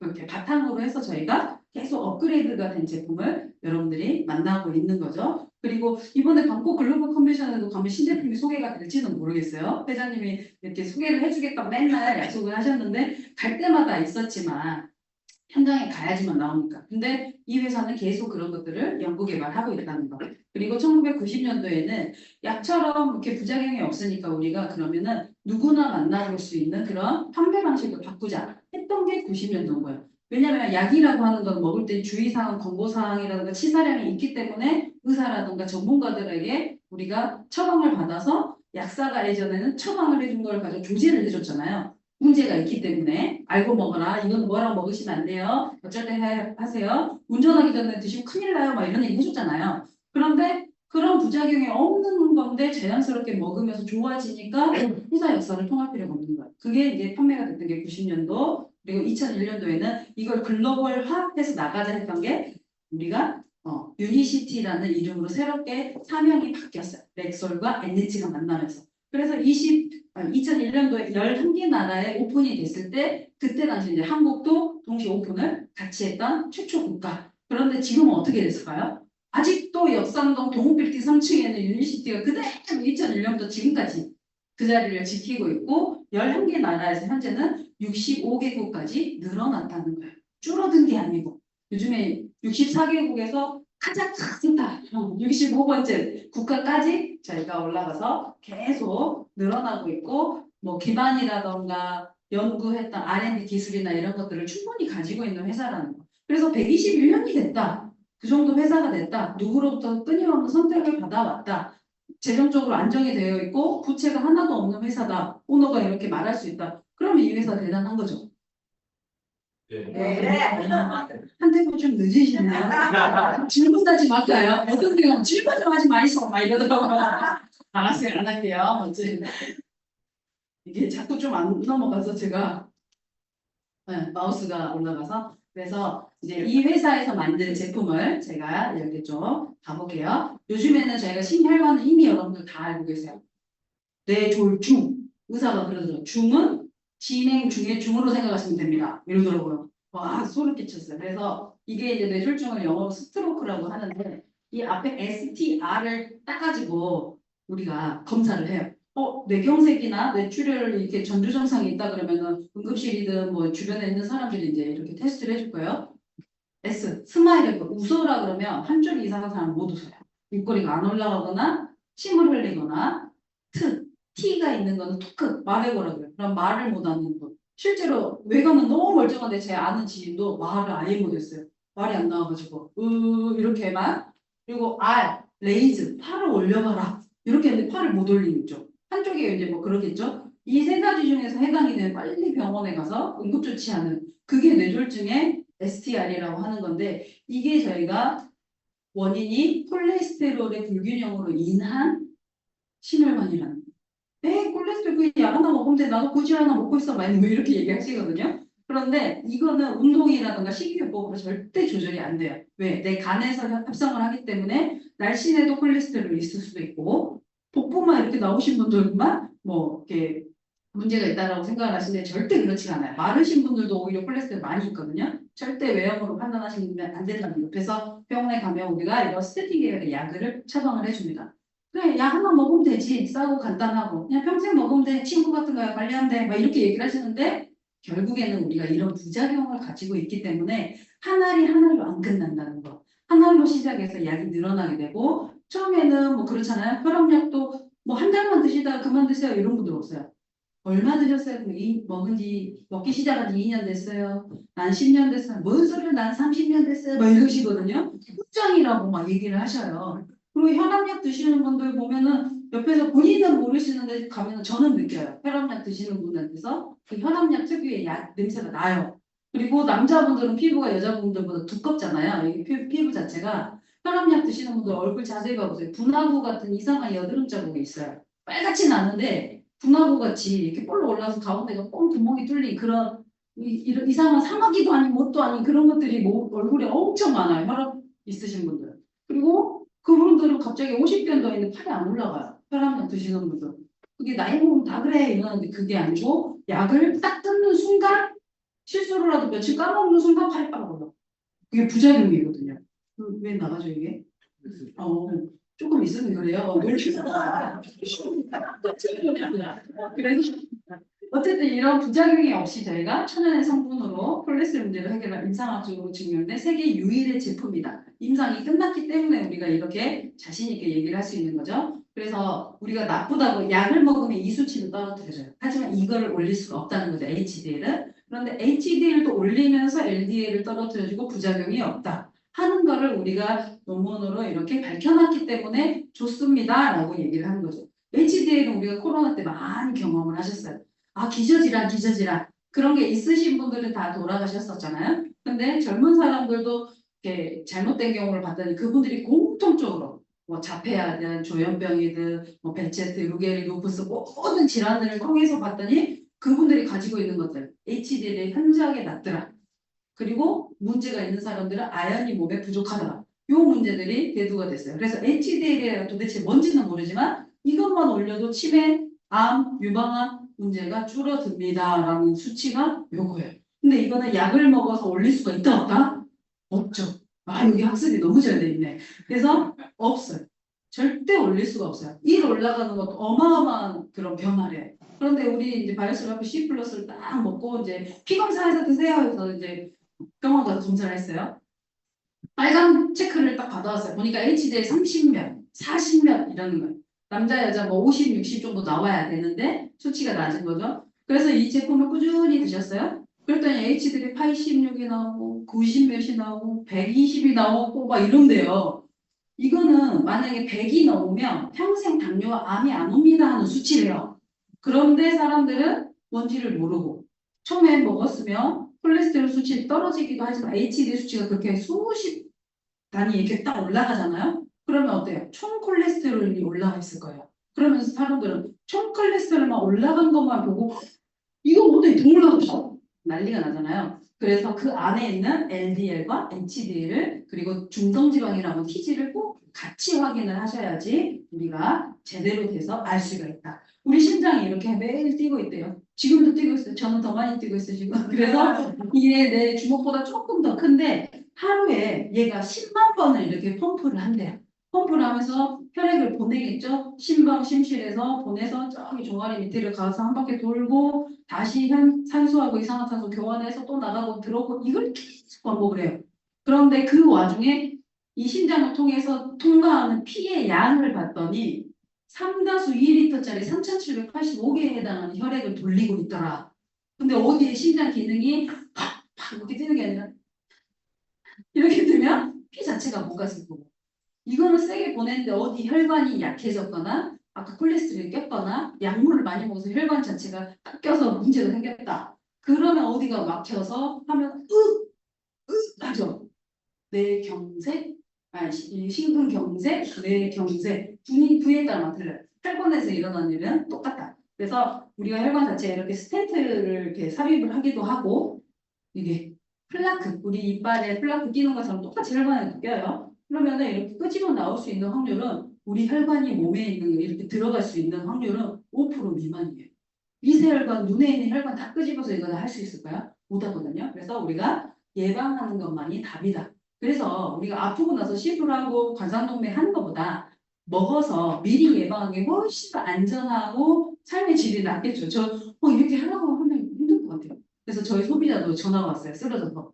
이렇게 바탕으로 해서 저희가 계속 업그레이드가 된 제품을 여러분들이 만나고 있는 거죠. 그리고 이번에 방콕 글로벌 컨벤션에도 가면 신제품이 소개가 될지는 모르겠어요. 회장님이 이렇게 소개를 해주겠다 맨날 약속을 하셨는데 갈 때마다 있었지만 현장에 가야지만 나오니까. 근데 이 회사는 계속 그런 것들을 연구 개발하고 있다는 거. 그리고 1990년도에는 약처럼 이렇게 부작용이 없으니까 우리가 그러면은 누구나 만나볼 수 있는 그런 판매 방식을 바꾸자 했던 게 90년도인 거예요. 왜냐하면 약이라고 하는 건 먹을 때 주의사항, 권고사항이라든가 치사량이 있기 때문에 의사라든가 전문가들에게 우리가 처방을 받아서 약사가 예전에는 처방을 해준 걸 가지고 조제를 해줬잖아요. 문제가 있기 때문에 알고 먹어라. 이건 뭐랑 먹으시면 안 돼요. 어쩔 때 하세요. 운전하기 전에 드시면 큰일 나요. 막 이런 얘기 해줬잖아요. 그런데 그런 부작용이 없는 건데 자연스럽게 먹으면서 좋아지니까 회사 역사를 통할 필요가 없는 거예요. 그게 이제 판매가 됐던 게 90년도 그리고 2001년도에는 이걸 글로벌화해서 나가자 했던 게 우리가 유니시티라는 이름으로 새롭게 사명이 바뀌었어요. 렉솔과 NH가 만나면서. 그래서 2001년도에 11개 나라에 오픈이 됐을 때 그때 당시 이제 한국도 동시 오픈을 같이 했던 최초 국가. 그런데 지금은 어떻게 됐을까요? 아직도 역삼동 동국빌딩 3층에 있는 유니시티가 그대로 2001년부터 지금까지 그 자리를 지키고 있고 11개 나라에서 현재는 65개국까지 늘어났다는 거예요. 줄어든 게 아니고 요즘에 64개국에서 가장 크다 65번째 국가까지 저희가 올라가서 계속 늘어나고 있고 뭐 기반이라던가 연구했던 R&D 기술이나 이런 것들을 충분히 가지고 있는 회사라는 거. 그래서 121년이 됐다. 그 정도 회사가 됐다. 누구로부터 끊임없는 선택을 받아왔다. 재정적으로 안정이 되어 있고 부채가 하나도 없는 회사다. 오너가 이렇게 말할 수 있다. 그러면 이 회사 대단한 거죠. 네. 한 템포 좀 늦으시네요. 질문 하지 말까요? 어떤 데가 질문 좀 하지 마이소 막 이러더라고요. 알았어요. 안 할게요. 어쨌든 이게 자꾸 좀 안 넘어가서 제가 네, 마우스가 올라가서 그래서 이제 이 회사에서 만든 제품을 제가 여기 좀 가볼게요. 요즘에는 저희가 심혈관은 이미 여러분들 다 알고 계세요. 뇌졸중 의사가 그러더라고요. 중은 진행 중에 중으로 생각하시면 됩니다. 이러더라고요. 와 소름 끼쳤어요. 그래서 이게 이제 뇌졸중을 영어로 스트로크라고 하는데 이 앞에 STR을 따가지고 우리가 검사를 해요. 뇌경색이나 뇌출혈 이렇게 전조 증상이 있다 그러면은 응급실이든 뭐 주변에 있는 사람들이 이제 이렇게 테스트를 해줄 거예요. S 스마일 해고 웃어라 그러면 한 줄 이상의 사람 못 웃어요. 입꼬리가 안 올라가거나 침을 흘리거나 T가 있는 거는 토크 말해보라 그래요. 그럼 말을 못하는 거. 실제로 외관은 너무 멀쩡한데 제 아는 지인도 말을 아예 못했어요. 말이 안 나와가지고 이렇게만 그리고 R 레이즈 팔을 올려봐라 이렇게 했는데 팔을 못 올리는 쪽 한쪽이 이제 뭐 그러겠죠. 이 세 가지 중에서 해당이 되면 빨리 병원에 가서 응급조치하는 그게 뇌졸중의 STR이라고 하는 건데 이게 저희가 원인이 콜레스테롤의 불균형으로 인한 심혈관이라는 거예요. 콜레스테롤 그약 하나 먹으면 돼. 나도 고지 하나 먹고 있어. 막 이렇게 얘기하시거든요. 그런데 이거는 운동이라든가 식이요법으로 절대 조절이 안 돼요. 왜? 내 간에서 합성을 하기 때문에 날씬해도 콜레스테롤이 있을 수도 있고 복부만 이렇게 나오신 분들만 뭐 이렇게 문제가 있다라고 생각을 하시는데 절대 그렇지 않아요. 마르신 분들도 오히려 콜레스테롤 많이 있거든요. 절대 외형으로 판단하시면 안 된다는 거. 그래서 병원에 가면 우리가 이런 스테틱 계열의 약을 처방을 해줍니다. 그래, 약 하나 먹으면 되지. 싸고 간단하고. 그냥 평생 먹으면 돼. 친구 같은 거야. 관리하면 돼. 막 이렇게 얘기를 하시는데 결국에는 우리가 이런 부작용을 가지고 있기 때문에 한 알이 한 알로 안 끝난다는 거. 한 알로 시작해서 약이 늘어나게 되고 처음에는 뭐 그렇잖아요. 혈압약도 뭐 한 달만 드시다가 그만 드세요. 이런 분들 없어요. 얼마 드셨어요? 먹기 시작한 지 2년 됐어요. 난 10년 됐어요. 뭔 소리야? 난 30년 됐어요. 막 이러시거든요. 후장이라고 막 얘기를 하셔요. 그리고 혈압약 드시는 분들 보면은 옆에서 본인은 모르시는데 가면은 저는 느껴요. 혈압약 드시는 분한테서 그 혈압약 특유의 약 냄새가 나요. 그리고 남자분들은 피부가 여자분들보다 두껍잖아요. 이 피부 자체가 혈압약 드시는 분들 얼굴 자세히 봐보세요. 분화구 같은 이상한 여드름 자국이 있어요. 빨갛진 않은데 분화구 같이 이렇게 볼로 올라서 가운데가 뻥 구멍이 뚫린 그런 이런 이상한 사마귀도 아닌 뭣도 아닌 그런 것들이 얼굴에 엄청 많아요. 혈압 있으신 분들. 그리고 그분들은 갑자기 50견 더 있는데 팔이 안 올라가요. 혈압약 드시는 분들. 그게 나이 먹으면 다 그래 이러는데 그게 아니고 약을 딱 끊는 순간 실수로라도 며칠 까먹는 순간 팔이 빠르거요 그게 부작용이거든요. 왜 나가죠 이게? 조금 있으면 그래요. 그래서 어쨌든 이런 부작용이 없이 저희가 천연의 성분으로 콜레스테롤 문제를 해결할 임상학적으로 증명된 세계 유일의 제품이다. 임상이 끝났기 때문에 우리가 이렇게 자신 있게 얘기를 할 수 있는 거죠. 그래서 우리가 나쁘다고 약을 먹으면 이 수치는 떨어뜨려져요. 하지만 이거를 올릴 수가 없다는 거죠. HDL을. 그런데 HDL도 올리면서 LDL을 떨어뜨려주고 부작용이 없다. 하는 거를 우리가 논문으로 이렇게 밝혀놨기 때문에 좋습니다라고 얘기를 하는 거죠. HDL은 우리가 코로나 때 많이 경험을 하셨어요. 기저질환 그런 게 있으신 분들은 다 돌아가셨었잖아요. 근데 젊은 사람들도 이렇게 잘못된 경우를 봤더니 그분들이 공통적으로 뭐 자폐아든 조현병이든 뭐 벨체트, 루게리, 루푸스 모든 질환들을 통해서 봤더니 그분들이 가지고 있는 것들 HDL이 현저하게 낮더라. 그리고 문제가 있는 사람들은 아연이 몸에 부족하더라. 요 문제들이 대두가 됐어요. 그래서 HDL이 도대체 뭔지는 모르지만 이것만 올려도 치매, 암, 유방암 문제가 줄어듭니다라는 수치가 요거예요. 근데 이거는 약을 먹어서 올릴 수가 있다 없다? 없죠. 여기 학습이 너무 잘 돼 있네. 그래서 없어요. 절대 올릴 수가 없어요. 1 올라가는 것도 어마어마한 그런 변화래. 그런데 우리 이제 바이오스라피 C 플러스를 딱 먹고 이제 피 검사해서 드세요. 해서 이제 병원 가서 검사를 했어요. 빨간 체크를 딱 받아왔어요. 보니까 HDL 30몇, 40몇 이러는 거예요. 남자, 여자 뭐 50, 60 정도 나와야 되는데 수치가 낮은 거죠. 그래서 이 제품을 꾸준히 드셨어요. 그랬더니 H들이 86이 나오고 90 몇이 나오고 120이 나오고 막 이런데요. 이거는 만약에 100이 넘으면 평생 당뇨와 암이 안 옵니다 하는 수치래요. 그런데 사람들은 뭔지를 모르고 처음에 먹었으면 콜레스테롤 수치 떨어지기도 하지만 HDL 수치가 그렇게 수십 단위 이렇게 딱 올라가잖아요. 그러면 어때요? 총 콜레스테롤이 올라가 있을 거예요. 그러면서 사람들은 총 콜레스테롤만 올라간 것만 보고 이거 어떻게 더 올라갔어? 난리가 나잖아요. 그래서 그 안에 있는 LDL과 HDL을 그리고 중성지방이라는 TG를 꼭 같이 확인을 하셔야지 우리가 제대로 돼서 알 수가 있다. 우리 심장이 이렇게 매일 뛰고 있대요. 지금도 뛰고 있어요. 저는 더 많이 뛰고 있어요, 지금. 그래서 이게 내 주먹보다 조금 더 큰데 하루에 얘가 10만 번을 이렇게 펌프를 한대요. 펌프를 하면서 혈액을 보내겠죠. 심방 심실에서 보내서 저기 종아리 밑에를 가서 한 바퀴 돌고 다시 산소하고 이산화탄소 교환해서 또 나가고 들어오고 이걸 계속 반복을 해요. 그런데 그 와중에 이 심장을 통해서 통과하는 피의 양을 봤더니 3다수 2리터짜리 3,785개에 해당하는 혈액을 돌리고 있더라. 근데 어디에 심장 기능이 팍팍 이렇게 뛰는 게 아니라 이렇게 되면 피 자체가 못 갔을 거고 이거는 세게 보냈는데 어디 혈관이 약해졌거나 아까 콜레스테롤이 꼈거나 약물을 많이 먹어서 혈관 자체가 깎여서 문제가 생겼다. 그러면 어디가 막혀서 하면 하죠. 뇌경색, 심근경색, 뇌경색 부위에 따라 틀려요. 혈관에서 일어나는 일은 똑같다. 그래서 우리가 혈관 자체에 이렇게 스텐트를 이렇게 삽입을 하기도 하고 이게 플라크, 우리 이빨에 플라크 끼는 것처럼 똑같이 혈관에 껴요. 그러면은 이렇게 끄집어 나올 수 있는 확률은 우리 혈관이 몸에 있는 이렇게 들어갈 수 있는 확률은 5% 미만이에요. 미세혈관, 눈에 있는 혈관 다 끄집어서 이거 할 수 있을까요? 못하거든요. 그래서 우리가 예방하는 것만이 답이다. 그래서 우리가 아프고 나서 시술하고 관상동맥 하는 것보다 먹어서 미리 예방하는 게 훨씬 더 안전하고 삶의 질이 낫겠죠. 이렇게 하라고 하면 힘들 것 같아요. 그래서 저희 소비자도 전화가 왔어요. 쓰러져서.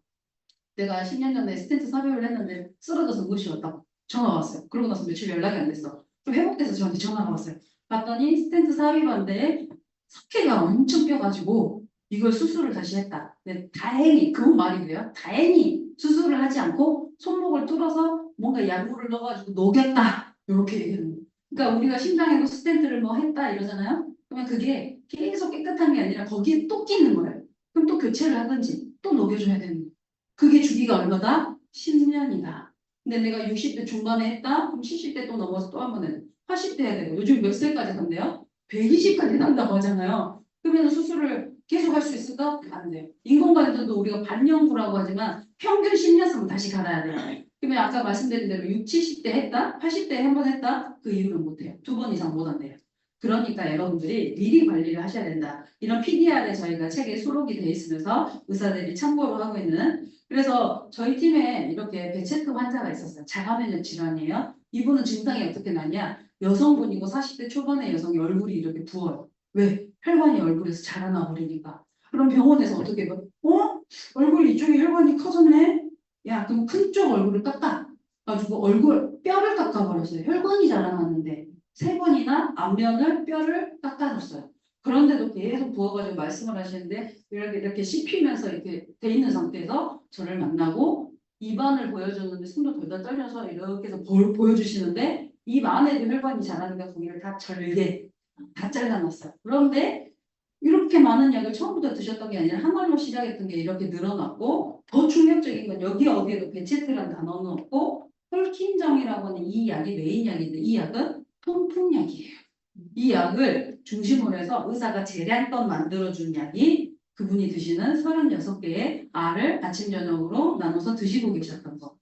내가 10년 전에 스텐트 삽입을 했는데 쓰러져서 응급실었다고 전화가 왔어요. 그러고 나서 며칠 연락이 안 됐어. 좀 회복돼서 저한테 전화가 왔어요. 봤더니 스텐트 삽입한데 석회가 엄청 껴가지고 이걸 수술을 다시 했다. 근데 다행히 그분 말이 그래요. 다행히 수술을 하지 않고 손목을 뚫어서 뭔가 약물을 넣어가지고 녹였다. 이렇게 얘기하는 거예요. 그러니까 우리가 심장에도 스텐트를 뭐 했다 이러잖아요. 그러면 그게 계속 깨끗한 게 아니라 거기에 또 끼는 거예요. 그럼 또 교체를 하든지 또 녹여줘야 되는 거예요. 그게 주기가 얼마다? 10년이다. 근데 내가 60대 중반에 했다? 그럼 70대 또 넘어서 또 한 번 해. 80대 해야 되고 요즘 몇 세까지 산대요? 120까지 산다고 하잖아요. 그러면 수술을 계속 할 수 있을까? 안 돼요. 인공관절도 우리가 반영구라고 하지만 평균 10년 쓰면 다시 갈아야 돼요. 그러면 아까 말씀드린 대로 6, 70대 했다? 80대에 한 번 했다? 그 이후는 못 해요. 2번 이상 못 한대요. 그러니까 여러분들이 미리 관리를 하셔야 된다. 이런 PDR에 저희가 책에 수록이 돼 있으면서 의사들이 참고로 하고 있는 그래서 저희 팀에 이렇게 배체급 환자가 있었어요. 자가면역 질환이에요. 이분은 증상이 어떻게 나냐? 여성분이고 40대 초반의 여성이 얼굴이 이렇게 부어요. 왜? 혈관이 얼굴에서 자라나 버리니까. 그럼 병원에서 어떻게 해요? 얼굴 이쪽에 혈관이 커졌네? 야, 그럼 큰 쪽 얼굴을 깎아. 가지고 얼굴 뼈를 깎아버렸어요. 혈관이 자라났는데 세 번이나 앞면을 뼈를 깎아줬어요. 그런데도 계속 부어가지고 말씀을 하시는데 이렇게 씹히면서 이렇게 돼 있는 상태에서 저를 만나고 입안을 보여줬는데 손도 덜덜 떨려서 이렇게 해서 보여주시는데 입 안에도 혈관이 자라니까 거기를 다 절개 다 잘라놨어요. 그런데 이렇게 많은 약을 처음부터 드셨던 게 아니라 한 알로 시작했던 게 이렇게 늘어났고 더 충격적인 건 여기 어디에도 베체트라는 단어는 없고 홀킨정이라고 하는 이 약이 메인 약인데 이 약은 통풍약이에요. 이 약을 중심으로 해서 의사가 재량껏 만들어준 약이 그분이 드시는 36개의 알을 아침 저녁으로 나눠서 드시고 계셨던 거.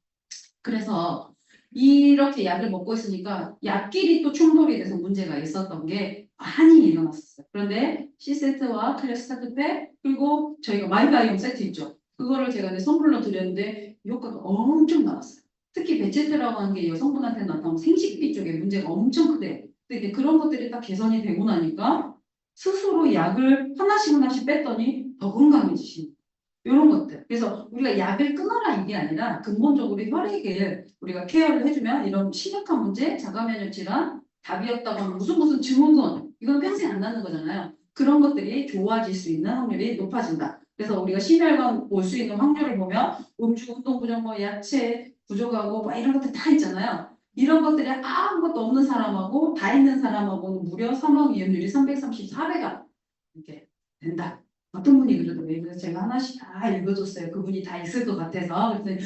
그래서 이렇게 약을 먹고 있으니까 약끼리 또 충돌이 돼서 문제가 있었던 게 많이 일어났었어요. 그런데 C세트와 클래스타트팩 그리고 저희가 마이바이옴 세트 있죠. 그거를 제가 선물로 드렸는데 효과가 엄청 나왔어요. 특히 베체트라고 하는 게 여성분한테 나타나면 생식기 쪽에 문제가 엄청 크대요. 근데 그런 것들이 딱 개선이 되고 나니까 스스로 약을 하나씩 뺐더니 더 건강해지시는 이런 것들. 그래서 우리가 약을 끊어라 이게 아니라 근본적으로 혈액을 우리가 케어를 해주면 이런 심각한 문제, 자가면역 질환 답이었다거나 무슨 증후군 이건 평생 안 낫는 거잖아요. 그런 것들이 좋아질 수 있는 확률이 높아진다. 그래서 우리가 심혈관 올 수 있는 확률을 보면 음주, 운동 부족, 뭐 야채 부족하고 뭐 이런 것들 다 있잖아요. 이런 것들이 아무것도 없는 사람하고 다 있는 사람하고는 무려 사망 위험률이 334배가 이렇게 된다. 어떤 분이 그러더라고요. 그래서 제가 하나씩 다 읽어줬어요. 그분이 다 있을 것 같아서. 그랬더니,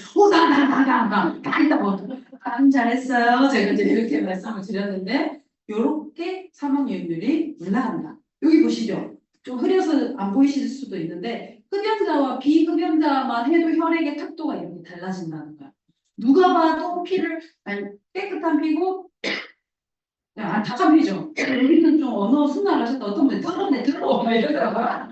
다 있다고. 참 잘했어요. 제가 이제 이렇게 말씀을 드렸는데, 요렇게 사망 위험률이 올라간다. 여기 보시죠. 좀 흐려서 안 보이실 수도 있는데, 흡연자와 비흡연자만 해도 혈액의 탁도가 이렇게 달라진다는 거야. 누가 봐도 피를, 아니, 깨끗한 피고, 답답한 피죠. 우리는 좀 언어 순화를 하셨다. 어떤 분이 더럽네, 더러워. 막 이러다가.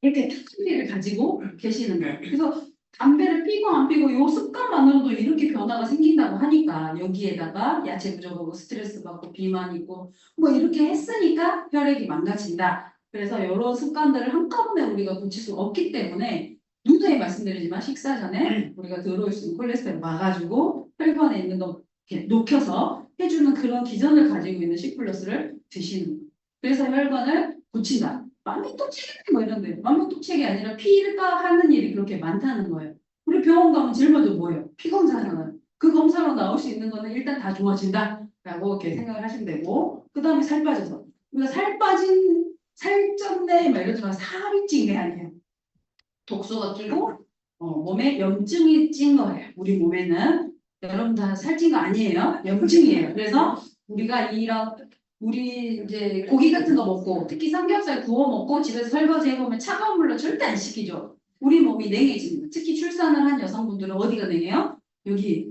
이렇게 탁피를 가지고 계시는 거예요. 그래서 담배를 피고 안 피고 이 습관만으로도 이렇게 변화가 생긴다고 하니까 여기에다가 야채 부족하고 스트레스 받고 비만 있고 뭐 이렇게 했으니까 혈액이 망가진다. 그래서 이런 습관들을 한꺼번에 우리가 고칠 수 없기 때문에 누누이 말씀드리지만 식사 전에 우리가 들어올 수 있는 콜레스테롤 막아주고 혈관에 있는 거 이렇게 녹여서 해주는 그런 기전을 가지고 있는 C+를 드시는 거예요. 그래서 혈관을 고친다. 만병통치약 뭐 이런데 만병통치약이 아니라 피를 하는 일이 그렇게 많다는 거예요. 우리 병원 가면 제일 먼저 뭐예요? 피 검사하잖아요. 그 검사로 나올 수 있는 거는 일단 다 좋아진다라고 이렇게 생각을 하시면 되고 그 다음에 살 빠져서 우리가 살 빠진 살쪘네 막 이러지만 살이 찐 게 아니에요. 독소가 끼고 몸에 염증이 찐 거예요. 우리 몸에는 여러분 다 살찐 거 아니에요. 염증이에요. 그래서 우리가 이런 우리 이제 고기 같은 거 먹고 특히 삼겹살 구워 먹고 집에서 설거지 해보면 차가운 물로 절대 안 식히죠. 우리 몸이 냉해집니다. 특히 출산을 한 여성분들은 어디가 냉해요? 여기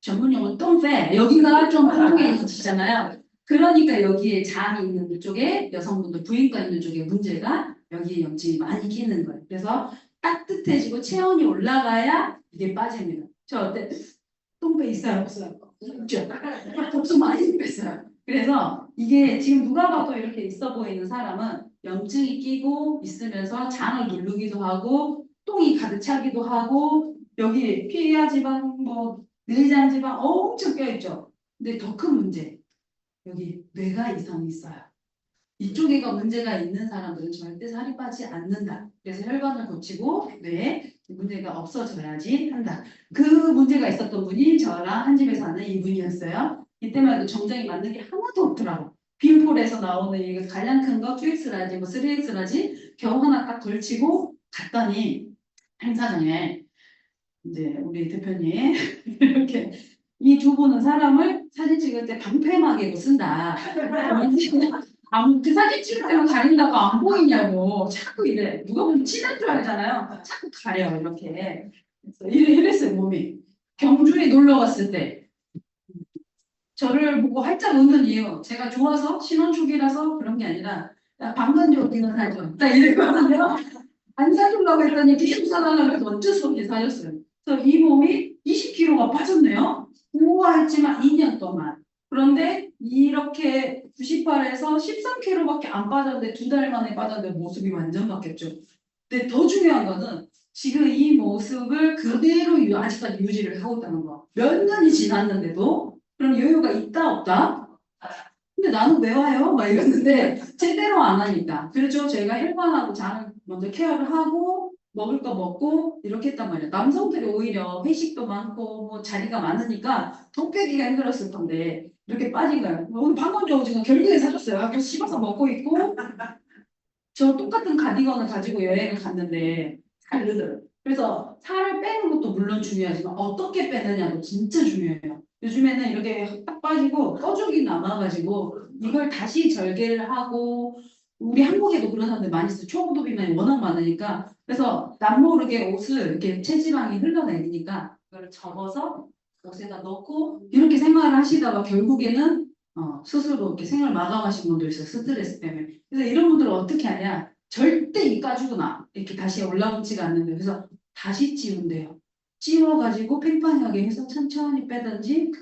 전문용어 똥배 여기가 좀 한동해지잖아요. 그러니까 여기에 장이 있는 쪽에 여성분들 부인과 있는 쪽에 문제가 여기에 염증이 많이 끼는 거예요. 그래서 따뜻해지고 체온이 올라가야 이게 빠집니다. 저 어때? 똥배 있어요? 없어요? 없죠? 독소 많이 뺐어요. 그래서 이게 지금 누가 봐도 이렇게 있어 보이는 사람은 염증이 끼고 있으면서 장을 누르기도 하고 똥이 가득 차기도 하고 여기 피하 지방 뭐 내장 지방 엄청 껴있죠. 근데 더 큰 문제 여기 뇌가 이상이 있어요. 이쪽에가 문제가 있는 사람들은 절대 살이 빠지지 않는다. 그래서 혈관을 고치고 뇌에 문제가 없어져야지 한다. 그 문제가 있었던 분이 저랑 한 집에 사는 이분이었어요. 이때만 해도 정장이 맞는 게 하나도 없더라고. 빈폴에서 나오는 이 가장 큰 거 2X라지 뭐 3X라지 겨우 하나 딱 걸치고 갔더니 행사장에 이제 우리 대표님 이렇게 이 두 분은 사람을 사진 찍을 때 방패막이로 쓴다. 그 사진 찍을 때만 가린다고 안 보이냐고 자꾸 이래. 누가 보면 친한 줄 알잖아요. 자꾸 가려 이렇게. 그래서 이랬어요 몸이. 경주에 놀러 갔을 때 저를 보고 활짝 웃는 이유 제가 좋아서 신혼초기라서 그런 게 아니라 야 방금 어디가 사줘. 딱 이랬거든요. 안 사주려고 했더니 계속 사달라고 해서 어쩔 수 없이 사줬어요. 그래서 이 몸이 20kg가 빠졌네요. 우와 했지만 2년 동안. 그런데 이렇게 98에서 13kg밖에 안 빠졌는데 2달 만에 빠졌는데 모습이 완전 바뀌었죠. 근데 더 중요한 거는 지금 이 모습을 그대로 아직까지 유지를 하고 있다는 거. 몇 년이 지났는데도 그럼 여유가 있다 없다? 근데 나는 왜 와요? 막 이랬는데 제대로 안 하니까. 그렇죠. 저희가 혈관하고 장을 먼저 케어를 하고 먹을 거 먹고 이렇게 했단 말이에요. 남성들이 오히려 회식도 많고 뭐 자리가 많으니까 더 빼기가 힘들었을 건데 이렇게 빠진 거예요. 오늘 방금 저 지금 결국에 사줬어요. 그래서 씹어서 먹고 있고 저 똑같은 가디건을 가지고 여행을 갔는데 잘 늘어요. 그래서 살을 빼는 것도 물론 중요하지만 어떻게 빼느냐도 진짜 중요해요. 요즘에는 이렇게 딱 빠지고 꺼죽이 남아가지고 이걸 다시 절개를 하고 우리 한국에도 그런 사람들 많이 있어요. 초고도 비만이 워낙 많으니까 그래서 남모르게 옷을 이렇게 체지방이 흘러내리니까 그걸 접어서 옷에다 넣고 이렇게 생활을 하시다가 결국에는 스스로 이렇게 생활 마감하신 분도 있어요. 스트레스 때문에. 그래서 이런 분들은 어떻게 하냐? 절대 이 까주거나 이렇게 다시 올라오지가 않는데 그래서 다시 찌운대요. 찌워가지고 팽팽하게 해서 천천히 빼든지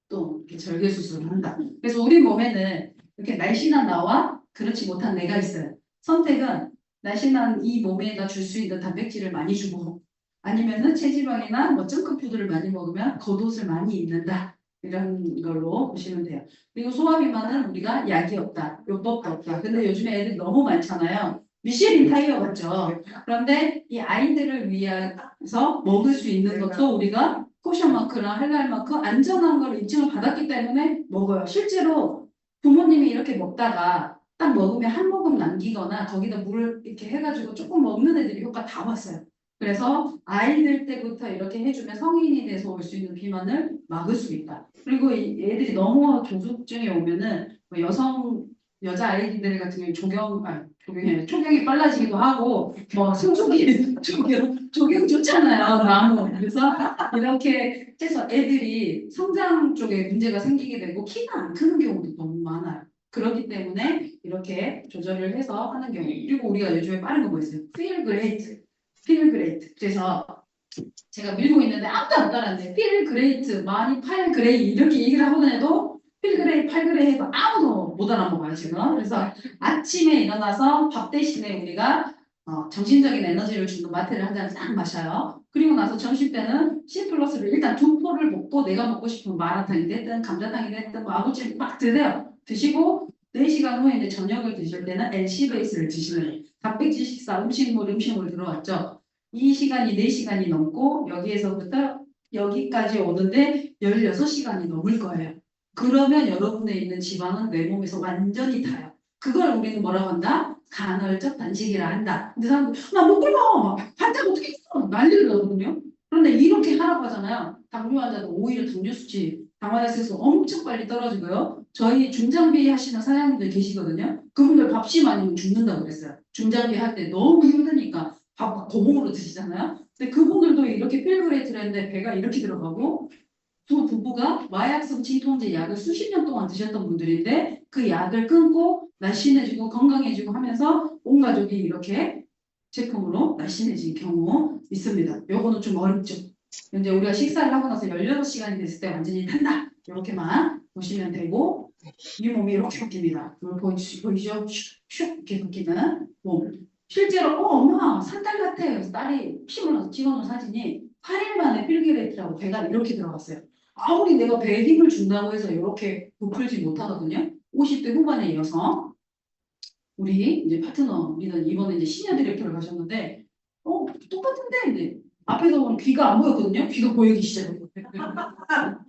또 이렇게 절개 수술을 한다. 그래서 우리 몸에는 이렇게 날씬한 나와 그렇지 못한 내가 있어요. 선택은 날씬한 이 몸에다 줄 수 있는 단백질을 많이 주고 아니면은 체지방이나 뭐 정크푸드를 많이 먹으면 겉옷을 많이 입는다. 이런 걸로 보시면 돼요. 그리고 소화비만은 우리가 약이 없다, 요법도 없다. 근데 요즘에 애들 너무 많잖아요. 미쉐린 타이어 같죠. 그런데 이 아이들을 위해서 먹을 수 있는 것도 우리가 코션마크랑 할랄마크 안전한 걸 인증을 받았기 때문에 먹어요. 실제로 부모님이 이렇게 먹다가 딱 먹으면 한 모금 남기거나 거기다 물을 이렇게 해가지고 조금 먹는 애들이 효과 다 봤어요. 그래서 아이들 때부터 이렇게 해주면 성인이 돼서 올 수 있는 비만을 막을 수 있다. 그리고 이 애들이 너무 조숙증에 오면은 뭐 여자 아이들 같은 경우는 초경이 빨라지기도 하고 뭐 승조기 조경 좋잖아요. 나무. 그래서 이렇게 해서 애들이 성장 쪽에 문제가 생기게 되고 키가 안 크는 경우도 너무 많아요. 그렇기 때문에 이렇게 조절을 해서 하는 경우. 그리고 우리가 요즘에 빠른 거 뭐 있어요? Feel great. Feel great. 그래서 제가 밀고 있는데 아무도 안 따라하는데 feel great, 많이 팔 그레이 이렇게 얘기를 하고 다녀도 feel great, 팔 그레이 해도 아무도 못 알아먹어요 지금. 그래서 아침에 일어나서 밥 대신에 우리가 정신적인 에너지를 주는 마테를 한 잔 싹 마셔요. 그리고 나서 점심 때는 C 플러스를 일단 두 포를 먹고 내가 먹고 싶은 마라탕이 됐든 감자탕이 됐든 뭐 아구찜 막 드세요. 드시고 4시간 후에 이제 저녁을 드실 때는 LC 베이스를 드시는 단백질 식사 음식물 들어왔죠. 이 시간이 4시간이 넘고 여기에서부터 여기까지 오는데 16시간이 넘을 거예요. 그러면 여러분에 있는 지방은 내 몸에서 완전히 타요. 그걸 우리는 뭐라고 한다? 간헐적 단식이라 한다. 근데 사람들 나못 굶어! 반짝 어떻게 했어? 난리를 나거든요. 그런데 이렇게 하라고 하잖아요. 당뇨 환자도 오히려 당뇨 수치, 당화혈색소 엄청 빨리 떨어지고요. 저희 중장비 하시는 사장님들 계시거든요. 그분들 밥심 아니면 죽는다고 그랬어요. 중장비 할 때 너무 힘드니까 밥 고봉으로 드시잖아요. 근데 그분들도 이렇게 필그레이트를 했는데 배가 이렇게 들어가고 두 부부가 마약성 진통제 약을 수십 년 동안 드셨던 분들인데 그 약을 끊고 날씬해지고 건강해지고 하면서 온 가족이 이렇게 제품으로 날씬해진 경우 있습니다. 요거는 좀 어렵죠. 이제 우리가 식사를 하고 나서 16시간이 됐을 때 완전히 탄다. 이렇게만 보시면 되고 이 몸이 이렇게 바뀝니다. 이걸 보이시죠? 슉 이렇게 바뀌는 몸. 실제로 엄마 3달 같아. 그래서 딸이 피 흘러서 찍어놓은 사진이 8일 만에 필기레이트라고 배가 이렇게 들어갔어요. 아무리 내가 배에 힘을 준다고 해서 이렇게 부풀지 못하거든요. 50대 후반의 여성. 우리 이제 파트너는 이번에 이제 시니어 디렉터를 가셨는데 똑같은데 이제 앞에서 보면 귀가 안 보였거든요. 귀가 보이기 시작했고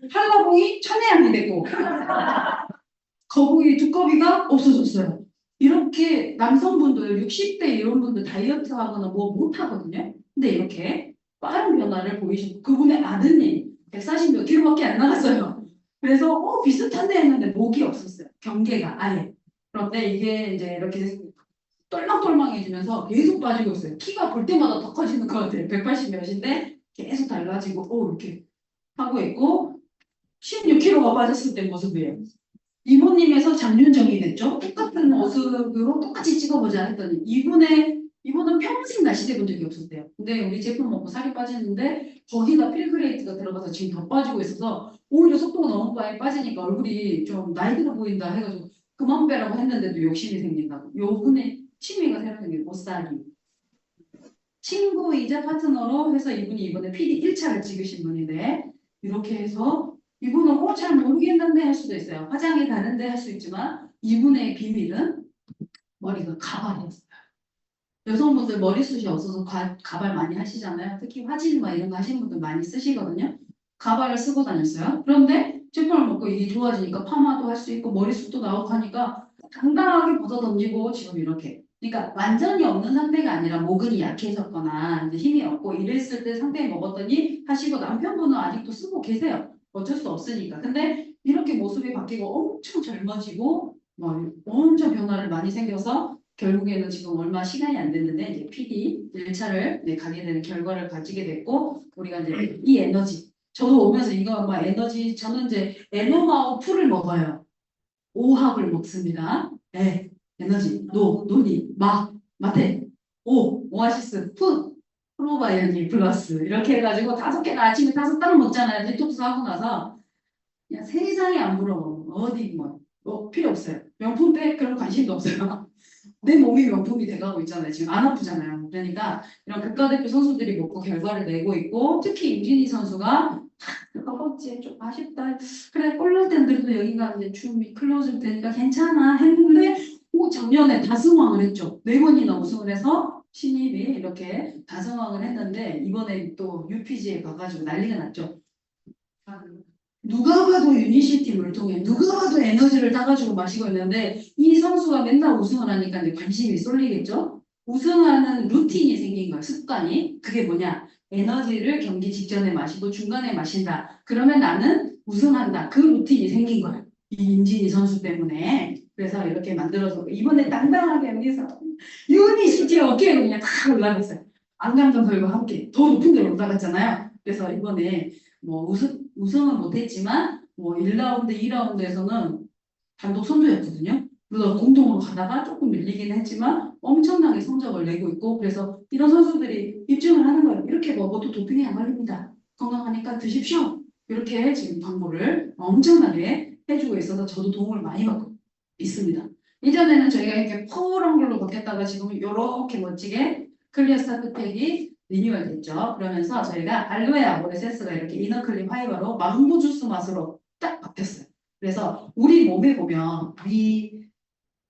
한라봉이 천혜향이 되고 거북이 두꺼비가 없어졌어요. 이렇게 남성분들 60대 이런 분들 다이어트 하거나 뭐 못하거든요. 근데 이렇게 빠른 변화를 보이시고 그분의 아드님 140몇 킬로밖에 안 나갔어요. 그래서 비슷한데 했는데 목이 없었어요. 경계가 아예. 그런데 이게 이제 이렇게 똘망똘망해지면서 계속 빠지고 있어요. 키가 볼 때마다 더 커지는 것 같아요. 180 몇인데 계속 달라지고 이렇게 하고 있고 16kg가 빠졌을 때 모습이에요. 이모님에서 장윤정이 됐죠. 똑같은 모습으로 똑같이 찍어보자 했더니 이분은 평생 날씬해 본 적이 없었대요. 근데 우리 제품 먹고 살이 빠지는데 거기다 필그레이트가 들어가서 지금 더 빠지고 있어서 오히려 속도가 너무 많이 빠지니까 얼굴이 좀 나이 들어 보인다 해가지고 그만 빼라고 했는데도 욕심이 생긴다고. 요분의 취미가 새로 생긴 못 살기. 친구이자 파트너로 해서 이분이 이번에 PD 1차를 찍으신 분인데 이렇게 해서 이분은 잘 모르겠는데 할 수도 있어요. 화장이 다른데 할 수 있지만 이분의 비밀은 머리가 가발이었어요. 여성분들 머리숱이 없어서 가발 많이 하시잖아요. 특히 화진 이런 거 하시는 분들 많이 쓰시거든요. 가발을 쓰고 다녔어요. 그런데 제품을 먹고 이게 좋아지니까 파마도 할 수 있고 머리숱도 나오고 하니까 당당하게 벗어 던지고 지금 이렇게. 그러니까 완전히 없는 상태가 아니라 모근이 약해졌거나 이제 힘이 없고 이랬을 때 상태에 먹었더니 하시고 남편분은 아직도 쓰고 계세요. 어쩔 수 없으니까. 근데 이렇게 모습이 바뀌고 엄청 젊어지고 엄청 변화를 많이 생겨서 결국에는 지금 얼마 시간이 안 됐는데 이제 PD 1차를 가게 되는 결과를 가지게 됐고 우리가 이제 이 에너지 저도 오면서 이거 에너지 저는 이제 에노마오 풀을 먹어요. 오합을 먹습니다. 네, 에너지 노니 마테 오아시스 프로바이오닉 플러스 이렇게 해가지고 5개를 아침에 5땅을 먹잖아요. 디톡스 하고 나서 그냥 세상에 안 부러워. 어디 필요 없어요. 명품백 그런 관심도 없어요. 내 몸이 명품이 돼가고 있잖아요. 지금 안 아프잖아요. 그러니까 이런 국가대표 선수들이 먹고 결과를 내고 있고 특히 임진희 선수가 허벅지에 좀 아쉽다. 그래, 골 때는 그래도 여기가 이제 줌이 클로즈 되니까 괜찮아 했는데, 작년에 다승왕을 했죠. 네 번이나 우승을 해서 신입이 이렇게 다승왕을 했는데, 이번에 또 UPG에 가가지고 난리가 났죠. 누가 봐도 유니시티 물통에 누가 봐도 에너지를 따가지고 마시고 있는데 이 선수가 맨날 우승을 하니까 이제 관심이 쏠리겠죠? 우승하는 루틴이 생긴 거야, 습관이. 그게 뭐냐? 에너지를 경기 직전에 마시고 중간에 마신다. 그러면 나는 우승한다. 그 루틴이 생긴 거야. 이 임진희 선수 때문에. 그래서 이렇게 만들어서 이번에 당당하게 여기서 유니시티 어깨로 그냥 탁 올라갔어요. 안감정설과 함께 더 높은 데로 올라갔잖아요. 그래서 이번에 뭐 우승은 못했지만 뭐 1라운드, 2라운드에서는 단독 선두였거든요. 그래서 공동으로 가다가 조금 밀리긴 했지만 엄청나게 성적을 내고 있고 그래서 이런 선수들이 입증을 하는 거예요. 이렇게 먹어도 도핑에 안 걸립니다. 건강하니까 드십시오. 이렇게 지금 광고를 엄청나게 해주고 있어서 저도 도움을 많이 받고 있습니다. 이전에는 저희가 이렇게 퍼런 걸로 바뀌었다가 지금 이렇게 멋지게 클리어 스타트팩이 리뉴얼 됐죠. 그러면서 저희가 알로에 아모레세스가 이렇게 이너클린 파이버로 망고 주스 맛으로 딱 바뀌었어요. 그래서 우리 몸에 보면 위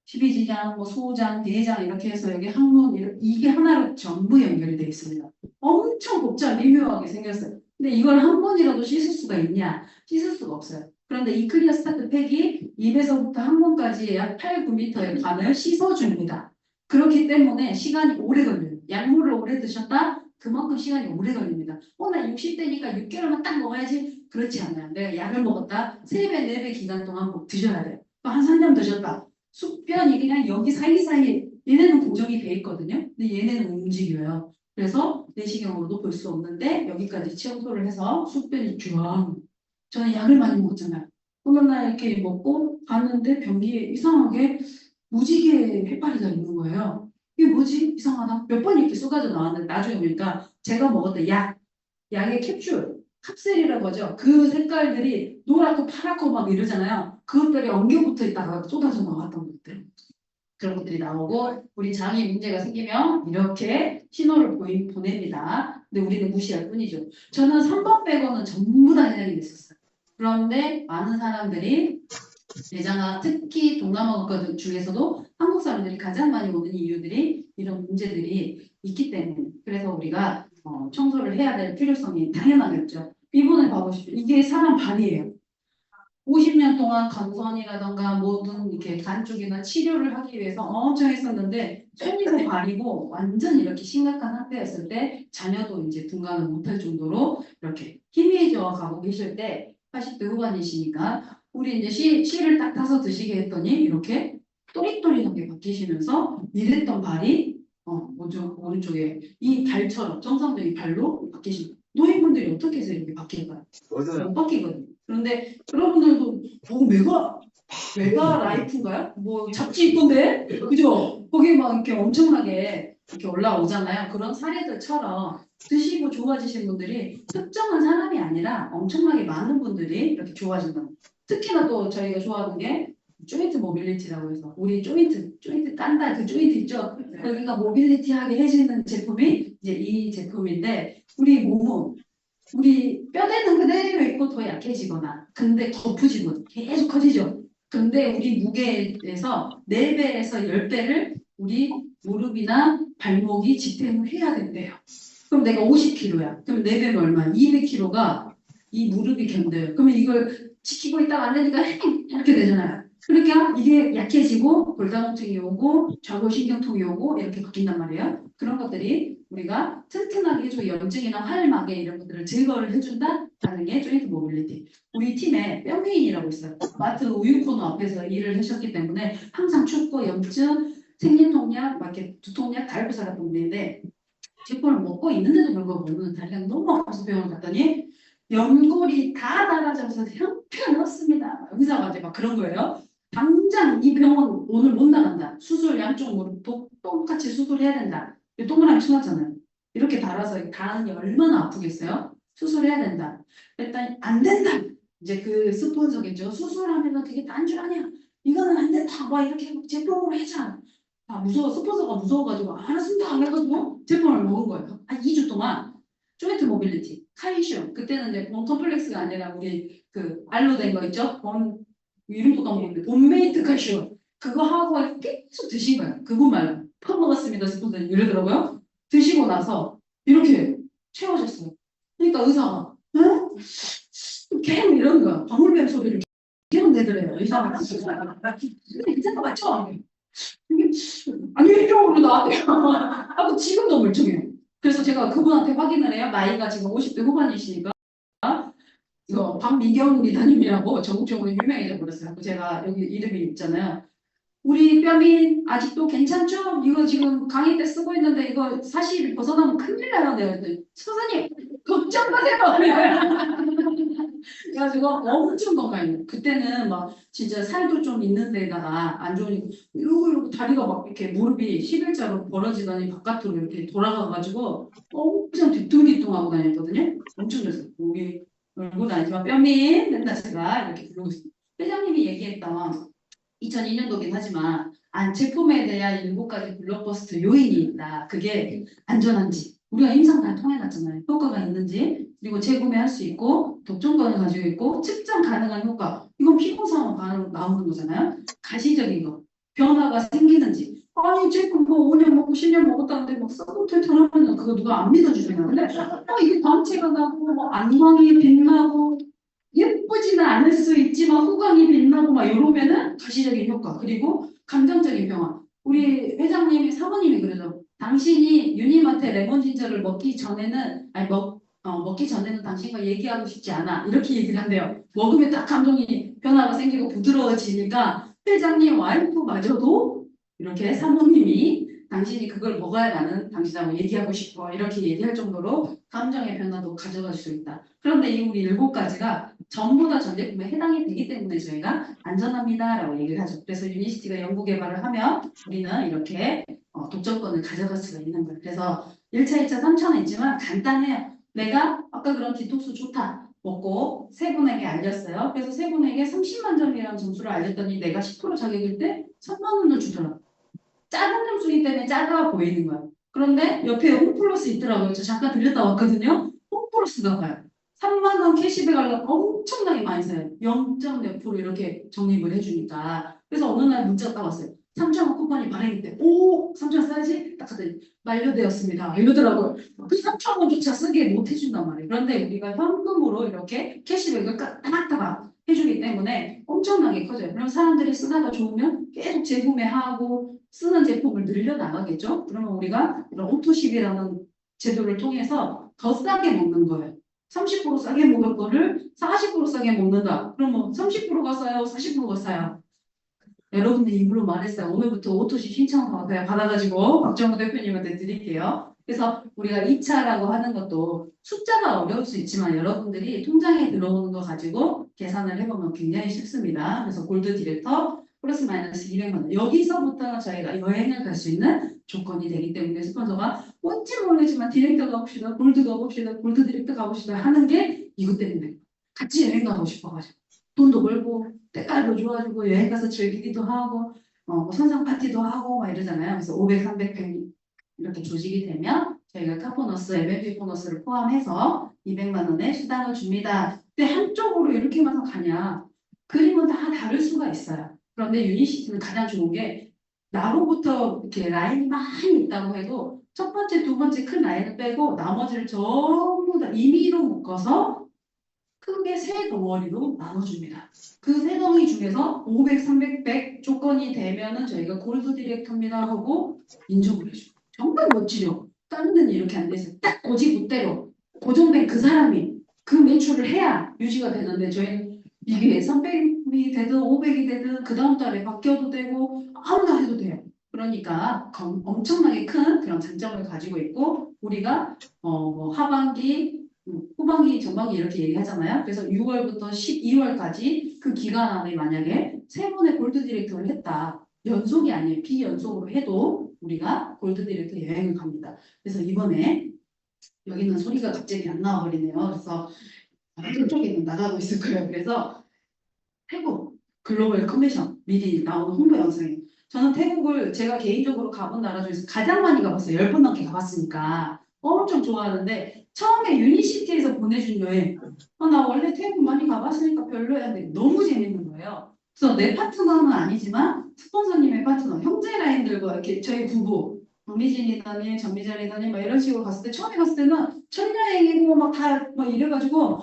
12지장, 뭐 소장, 대장 이렇게 해서 여기 항문 이게 하나로 전부 연결이 되어 있습니다. 엄청 복잡 미묘하게 생겼어요. 근데 이걸 한 번이라도 씻을 수가 있냐? 씻을 수가 없어요. 그런데 이 클리어 스타트 팩이 입에서부터 항문까지 약 8, 9m의 간을 씻어줍니다. 그렇기 때문에 시간이 오래 걸려요. 약물을 오래 드셨다? 그만큼 시간이 오래 걸립니다. 나 60대니까 6개월만 딱 먹어야지. 그렇지 않아요. 내가 약을 먹었다. 3배, 4배 기간 동안 꼭 드셔야 돼요. 또 한 3년 드셨다. 숙변이 그냥 여기 사이사이에 얘네는 고정이 돼 있거든요. 근데 얘네는 움직여요. 그래서 내시경으로도 볼 수 없는데 여기까지 치용소를 해서 숙변이 쫙. 저는 약을 많이 먹었잖아요. 어느 날 이렇게 먹고 봤는데 변기에 이상하게 무지개 해파리가 있는 거예요. 이게 뭐지? 이상하다. 몇 번 이렇게 쏟아져 나왔는데 나중에 보니까 제가 먹었던 약의 캡슐, 캅셀이라고 하죠. 그 색깔들이 노랗고 파랗고 막 이러잖아요. 그것들이 엉겨붙어 있다가 쏟아져 나왔던 것들. 그런 것들이 나오고 우리 장에 문제가 생기면 이렇게 신호를 보냅니다. 근데 우리는 무시할 뿐이죠. 저는 3번 빼고는 전부 다 해당이 됐었어요. 그런데 많은 사람들이 내장암, 특히 동남아 국가들 중에서도 한국 사람들이 가장 많이 오는 이유들이 이런 문제들이 있기 때문에 그래서 우리가 청소를 해야 될 필요성이 당연하겠죠. 이번에 봐보십시오. 이게 사람 발이에요. 50년 동안 건선이라던가 모든 이렇게 간 쪽이나 치료를 하기 위해서 엄청 했었는데 손이고 발이고 완전 이렇게 심각한 상태였을 때 자녀도 이제 등간을 못할 정도로 이렇게 희미해져 가고 계실 때 80대 후반이시니까 우리 이제 씨를 딱 타서 드시게 했더니 이렇게 또릿또릿하게 바뀌시면서 이랬던 발이 오른쪽에 이 발처럼 정상적인 발로 바뀌십니다. 노인분들이 어떻게 해서 이렇게 바뀔까요? 맞아요. 못 바뀌거든요. 그런데 여러분들도 메가 라이프인가요? 뭐 잡지 있던데, 그죠? 거기 막 이렇게 엄청나게 이렇게 올라오잖아요. 그런 사례들처럼 드시고 좋아지신 분들이 특정한 사람이 아니라 엄청나게 많은 분들이 이렇게 좋아진다. 특히나 또 저희가 좋아하는 게 조인트 모빌리티라고 해서 우리 조인트 깐다 그 조인트 있죠? 여기가 모빌리티하게 해주는 제품이 이제 이 제품인데 우리 몸은 우리 뼈대는 그대로 있고 더 약해지거나 근데 거푸지면 계속 커지죠. 근데 우리 무게에서 4배에서 10배를 우리 무릎이나 발목이 지탱을 해야 된대요. 그럼 내가 50kg야. 그럼 4배면 얼마야? 200kg가 이 무릎이 견뎌요. 그러면 이걸 지키고 있다가 안 되니까 이렇게 되잖아요. 그러니까 이게 약해지고 골다공증이 오고 좌골신경통이 오고 이렇게 바뀐단 말이에요. 그런 것들이 우리가 튼튼하게 해주고 염증이나 활막에 이런 것들을 제거를 해준다라는 게 조인트 모빌리티. 우리 팀에 뼈미인이라고 있어요. 마트 우유 코너 앞에서 일을 하셨기 때문에 항상 춥고 염증, 생리통약, 막 이렇게 두통약 다 알고 살았던 분인데 제품을 먹고 있는데도 불구하고 오늘 다리가 너무 아파서 병원 갔더니 연골이 다 닳아져서 형편없습니다. 의사가 이제 막 그런 거예요. 당장 이 병원 오늘 못 나간다. 수술 양쪽 무릎 똑같이 수술해야 된다. 동그라미 쳐놨잖아요. 이렇게 달아서 닿으니 얼마나 아프겠어요? 수술해야 된다. 그랬더니 안 된다. 이제 그 스폰서겠죠. 수술하면 그게 딴 줄 아냐. 이거는 안 된다. 막 이렇게 제품으로 해자. 무서워. 스폰서가 무서워가지고 알았습니다. 해가지고 제품을 먹은 거예요. 한 2주 동안 조인트 모빌리티, 카이슈. 그때는 이제 본 컴플렉스가 아니라 우리 그 알로 된 거 있죠? 본 이름도 까먹었는데 본메이트 카이슈. 그거 하고 계속 드신 거예요. 그분만 퍼먹었습니다. 스폰서님 이러더라고요. 드시고 나서 이렇게 채워졌어요. 그러니까 의사가 계속 이러는 거야. 방울뱀 소리를 계속 내더래요. 의사가. 근데 괜찮은 거 맞죠? 이게 아니 이쪽으로 나왔대요. 하고 지금도 멀쩡해요. 그래서 제가 그분한테 확인을 해요. 나이가 지금 50대 후반이시니까 이거 박미경 리더님이라고 전국적으로 유명해져 버렸어요. 제가 여기 이름이 있잖아요. 우리 뼈민 아직도 괜찮죠? 이거 지금 강의 때 쓰고 있는데 이거 사실 벗어나면 큰일 나요. 내가 그랬더니 선생님 걱정 마세요. 그래가지고 엄청 건강해요. 그때는 막 진짜 살도 좀 있는 데다가 안 좋으니까 이러고 다리가 막 이렇게 무릎이 11자로 벌어지더니 바깥으로 이렇게 돌아가가지고 엄청 뒤뚱뒤뚱하고 다녔거든요. 엄청 그랬어요. 우리 얼굴은 아니지만 뼈민 맨날 제가 이렇게 부르고 있어요. 회장님이 얘기했던 2002년도긴 하지만 제품에 대한 7가지 블록버스터 요인이 있다. 그게 안전한지 우리가 임상 다 통해놨잖아요. 효과가 있는지 그리고 재구매할 수 있고 독점권을 가지고 있고 측정 가능한 효과 이건 피부사만 바로 나오는 거잖아요. 가시적인 거 변화가 생기는지 아니 제품 뭐 5년 먹고 10년 먹었다는데 막 썩은 털털하면 그거 누가 안 믿어주잖아요. 근데 이게 광채가 나고 뭐 안광이 빛나고 예쁘지는 않을 수 있지만 후광이 빛나고 막 이러면은 가시적인 효과 그리고 감정적인 변화 우리 회장님이 사모님이 그러죠. 당신이 유니마트 레몬 진저를 먹기 전에는 먹기 전에는 당신과 얘기하고 싶지 않아 이렇게 얘기를 한대요. 먹으면 딱 감정이 변화가 생기고 부드러워지니까 회장님 와이프마저도 이렇게 사모님이 당신이 그걸 먹어야 나는 당신하고 얘기하고 싶어 이렇게 얘기할 정도로 감정의 변화도 가져갈 수 있다. 그런데 이 우리 7가지가 전부 다 전 제품에 해당이 되기 때문에 저희가 안전합니다라고 얘기를 하죠. 그래서 유니시티가 연구 개발을 하면 우리는 이렇게 독점권을 가져갈 수가 있는 거예요. 그래서 1차, 2차, 3차는 있지만 간단해요. 내가 아까 그런 디톡스 좋다 먹고 세 분에게 알렸어요. 그래서 세 분에게 30만 점이라는 점수를 알렸더니 내가 10% 자격일 때 3만 원을 주더라고요. 작은 점수이기 때문에 작아 보이는 거야. 그런데 옆에 홈플러스 있더라고요. 저 잠깐 들렸다 왔거든요. 홈플러스가 봐요. 3만 원 캐시백 하려고 엄청나게 많이 사요. 0.몇% 이렇게 적립을 해주니까. 그래서 어느 날 문자가 딱 왔어요. 3천 원 쿠폰이 발행됐대. 오, 3천 원 써야지? 딱 했더니 만료되었습니다. 이러더라고요. 그 3천 원조차 쓰게 못 해준단 말이에요. 그런데 우리가 현금으로 이렇게 캐시백을 따닥따닥 해주기 때문에 엄청나게 커져요. 그럼 사람들이 쓰다가 좋으면 계속 재구매하고 쓰는 제품을 늘려나가겠죠. 그러면 우리가 이런 오토십이라는 제도를 통해서 더 싸게 먹는 거예요. 30% 싸게 먹을 거를 40% 싸게 먹는다. 그러면 30%가 싸요? 40%가 싸요? 여러분들 입으로 말했어요. 오늘부터 오토십 신청 그냥 받아가지고 박정우 대표님한테 드릴게요. 그래서 우리가 2차라고 하는 것도 숫자가 어려울 수 있지만 여러분들이 통장에 들어오는 거 가지고 계산을 해보면 굉장히 쉽습니다. 그래서 골드 디렉터 플러스 마이너스 200만 원. 여기서부터 저희가 여행을 갈 수 있는 조건이 되기 때문에 스폰서가 뭔지 모르겠지만 디렉터 가봅시다, 골드 가봅시다, 골드 디렉터 가봅시다 하는 게 이것 때문에 같이 여행 가고 싶어가지고 돈도 벌고 때깔도 좋아지고 여행 가서 즐기기도 하고 뭐 선상 파티도 하고 막 이러잖아요. 그래서 500, 300편 이렇게 조직이 되면 저희가 카보너스, MLP 보너스를 포함해서 200만 원의 수당을 줍니다. 근데 한쪽으로 이렇게만 가냐? 그림은 다 다를 수가 있어요. 그런데 유니시티는 가장 좋은 게 나로부터 이렇게 라인이 많이 있다고 해도 첫 번째, 두 번째 큰 라인을 빼고 나머지를 전부 다 임의로 묶어서 크게 세 덩어리로 나눠줍니다. 그 세 덩어리 중에서 500, 300, 100 조건이 되면은 저희가 골드 디렉터입니다 하고 인정을 해줘요. 정말 멋지죠? 다른 데는 이렇게 안 돼서 딱 고지굿대로 고정된 그 사람이 그 매출을 해야 유지가 되는데 저희는 이게 300이 되든 500이 되든 그 다음 달에 바뀌어도 되고 아무나 해도 돼요. 그러니까 엄청나게 큰 그런 장점을 가지고 있고 우리가 뭐 하반기 후반기, 전반기 이렇게 얘기하잖아요. 그래서 6월부터 12월까지 그 기간 안에 만약에 세 번의 골드 디렉터를 했다. 연속이 아니에요. 비연속으로 해도 우리가 골드 디렉터 여행을 갑니다. 그래서 이번에 여기는 소리가 갑자기 안 나와버리네요. 그래서 저쪽에는 나가고 있을 거예요. 그래서 태국 글로벌 컨벤션 미리 나오는 홍보 영상이에요. 저는 태국을 제가 개인적으로 가본 나라 중에서 가장 많이 가봤어요. 10번 넘게 가봤으니까 엄청 좋아하는데 처음에 유니시티에서 보내준 여행. 나 원래 태국 많이 가봤으니까 별로야. 근데 너무 재밌는 거예요. 그래서 내 파트너는 아니지만 스폰서님의 파트너, 형제 라인들과 이렇게 저희 부부, 박미진이더니 전미자리더니 막 이런 식으로 갔을 때 처음에 갔을 때는 첫 여행이고 막 다 막 이래가지고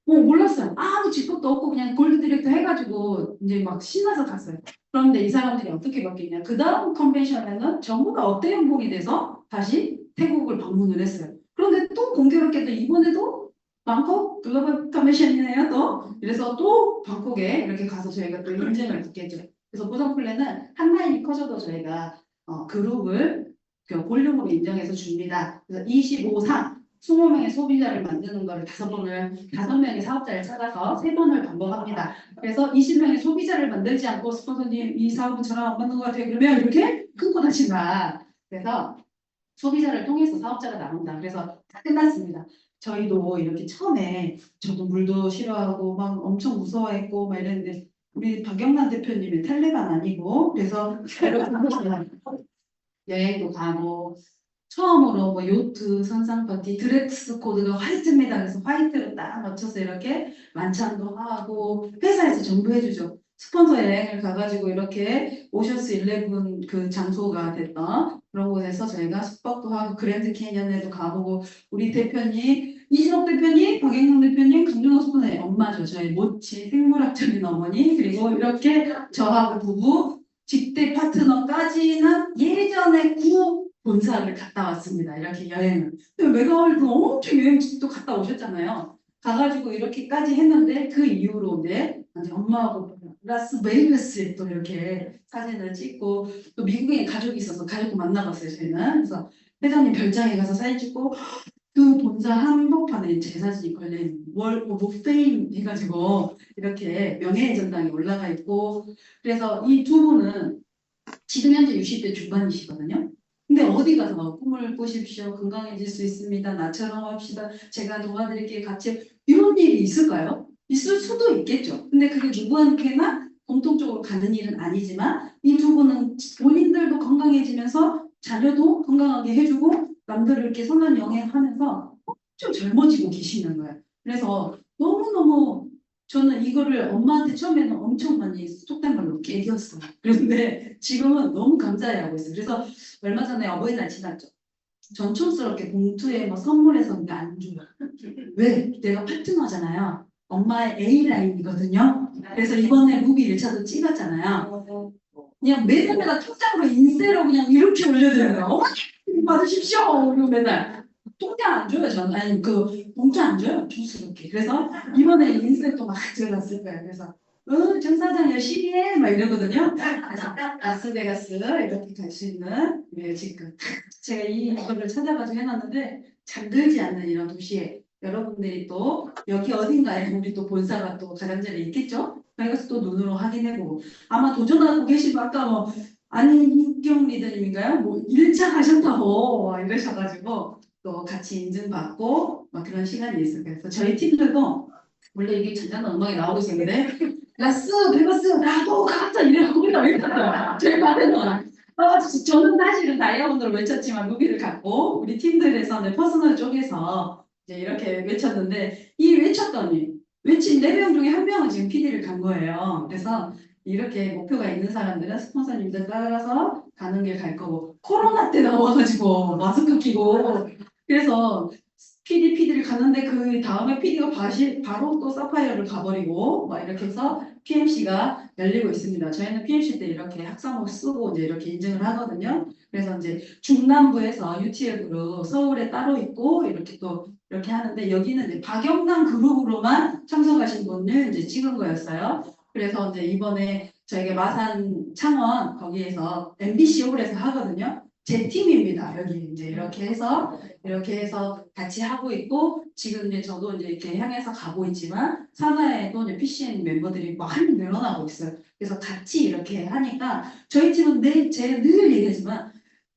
몰랐어요. 아무 직급도 없고 그냥 골드 디렉터 해가지고 이제 막 신나서 갔어요. 그런데 이 사람들이 어떻게 바뀌냐. 그 다음 컨벤션에는 전부 다 업대 연봉이 돼서 다시 태국을 방문을 했어요. 그런데 또 공교롭게도 이번에도 방콕 글로벌 컨벤션이네요 또. 그래서 또 방콕에 이렇게 가서 저희가 또 인증을 받겠죠. 그래서 보상 플랜은 한 라인이 커져도 저희가 그룹을 그 볼륨으로 인정해서 줍니다. 그래서 25상 20명의 소비자를 만드는 거를 5명의 사업자를 찾아서 3번을 반복합니다. 그래서 20명의 소비자를 만들지 않고 스폰서님 이 사업은 저랑 안 맞는 것 같아요. 그러면 이렇게 끊고 다친다. 그래서 소비자를 통해서 사업자가 나온다. 그래서 다 끝났습니다. 저희도 이렇게 처음에 저도 물도 싫어하고 막 엄청 무서워했고 막 이랬는데 우리 박영란 대표님이 탈레반 아니고 그래서 여행도 가고 처음으로 뭐 요트, 선상 파티, 드레스 코드가 화이트입니다. 그래서 화이트를 딱 맞춰서 이렇게 만찬도 하고 회사에서 전부 해주죠. 스폰서 여행을 가가지고 이렇게 오션스 11 그 장소가 됐던 그런 곳에서 저희가 숙박도 하고 그랜드 캐니언에도 가보고 우리 대표님 이진옥 대표님, 박영영 대표님, 강준호 스폰서의 엄마죠. 저희 모치 생물학적인 어머니 그리고 이렇게 저하고 부부 직대 파트너까지는 예전에 구 본사를 갔다 왔습니다. 이렇게 여행을. 근데 메가월드 엄청 여행지도 갔다 오셨잖아요. 가가지고 이렇게까지 했는데 그 이후로 이제 엄마하고 라스베이거스에 또 이렇게 사진을 찍고 또 미국에 가족이 있어서 가족도 만나봤어요. 저희는. 그래서 회장님 별장에 가서 사진 찍고 그 본사 한복판에 제 사진이 걸려있는 월 오브 페임 해가지고 이렇게 명예의 전당에 올라가 있고 그래서 이 두 분은 지금 현재 60대 중반이시거든요. 근데 어디 가서 꿈을 꾸십시오. 건강해질 수 있습니다. 나처럼 합시다. 제가 도와드릴게요. 같이 이런 일이 있을까요? 있을 수도 있겠죠. 근데 그게 누구한테나 공통적으로 가는 일은 아니지만 이 두 분은 본인들도 건강해지면서 자녀도 건강하게 해주고 남들을 이렇게 선한 영향하면서 좀 젊어지고 계시는 거예요. 그래서 너무너무 저는 이거를 엄마한테 처음에는 엄청 많이 속된 말로 깨겼어요. 그런데 지금은 너무 감사해하고 있어요. 그래서 얼마 전에 어버이날 지났죠. 전촌스럽게 봉투에 뭐 선물해서 근데 안 줘요. 왜? 내가 파트너잖아요. 엄마의 A라인이거든요. 그래서 이번에 무비 1차도 찍었잖아요. 그냥 매달마다 통장으로 인쇄로 그냥 이렇게 올려드려요. 어머니 받으십시오. 그리고 맨날 통장 안 줘요. 저는 아니 그 봉투 안 줘요. 촌스럽게. 그래서 이번에 인쇄도 막 들어갔을 거예요. 그래서 전 사장 열심히 해. 막 이러거든요. 그래서 라스베가스 이렇게 갈 수 있는 지금 제가 이거를 찾아가지고 해놨는데 잠들지 않는 이런 도시에 여러분들이 또 여기 어딘가에 우리 또 본사가 또 가장자리에 있겠죠? 그래서 또 눈으로 확인해보고 아마 도전하고 계시고 아까 뭐 안경 리더님인가요? 뭐 1차 하셨다고 이러셔가지고 또 같이 인증받고 막 그런 시간이 있어요. 그래서 저희 팀들도 원래 이게 잔잔한 음악이 나오고 있었는데 라스 베가스 나도 가자 이래갖고 우리가 외쳤어요. 저희 반에는 저는 사실은 다이아몬드를 외쳤지만 무비를 갖고 우리 팀들에서는 퍼스널 쪽에서 이제 이렇게 외쳤는데 이 외쳤더니 외친 4명 중에 1명은 지금 PD를 간 거예요. 그래서 이렇게 목표가 있는 사람들은 스폰서님들 따라서 가는 길 갈 거고 코로나 때 나와가지고 마스크 끼고 그래서 PD를 가는데 그 다음에 PD가 바로 또 사파이어를 가버리고 막 이렇게 해서 PMC가 열리고 있습니다. 저희는 PMC 때 이렇게 학사모 쓰고 이제 이렇게 인증을 하거든요. 그래서 이제 중남부에서 UTF로 서울에 따로 있고 이렇게 또 이렇게 하는데 여기는 이제 박영남 그룹으로만 참석하신 분을 이제 찍은 거였어요. 그래서 이제 이번에 저희가 마산 창원 거기에서 MBC 홀에서 하거든요. 제 팀입니다. 여기 이제 이렇게 해서 같이 하고 있고 지금 이제 저도 이제 이렇게 향해서 가고 있지만 산하에도 이제 PCN 멤버들이 많이 늘어나고 있어요. 그래서 같이 이렇게 하니까 저희 팀은 제가 늘 얘기하지만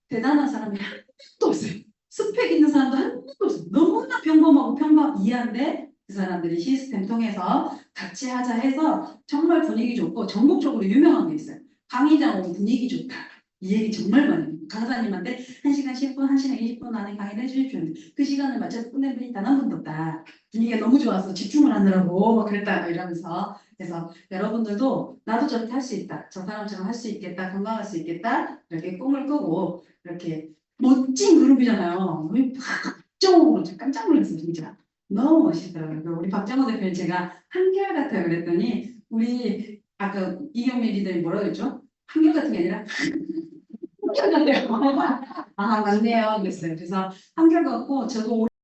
대단한 사람이 한 명도 없어요. 스펙 있는 사람도 한 명도 없어요. 너무나 평범하고 평범이한데 그 사람들이 시스템 통해서 같이 하자 해서 정말 분위기 좋고 전국적으로 유명한 게 있어요. 강의장 오면 분위기 좋다. 이 얘기 정말 많이 해요. 강사님한테 1시간 10분, 1시간 20분 안에 강의를 해주십시오. 그 시간을 맞춰서 끝낸 분이 단 한 분도 없다. 분위기가 너무 좋아서 집중을 하느라고 막 그랬다 이러면서. 그래서 여러분들도 나도 저렇게 할 수 있다. 저 사람처럼 할 수 있겠다. 건강할 수 있겠다. 이렇게 꿈을 꾸고 이렇게 멋진 그룹이잖아요. 우리 박정호 깜짝 놀랐어요. 진짜. 너무 멋있더라고요. 우리 박정호 대표님 제가 한결같아요 그랬더니 우리 아까 이경미 리더님 뭐라 그랬죠? 한결같은 게 아니라 한결같대요. 아 맞네요 그랬어요. 그래서 한결같고 저도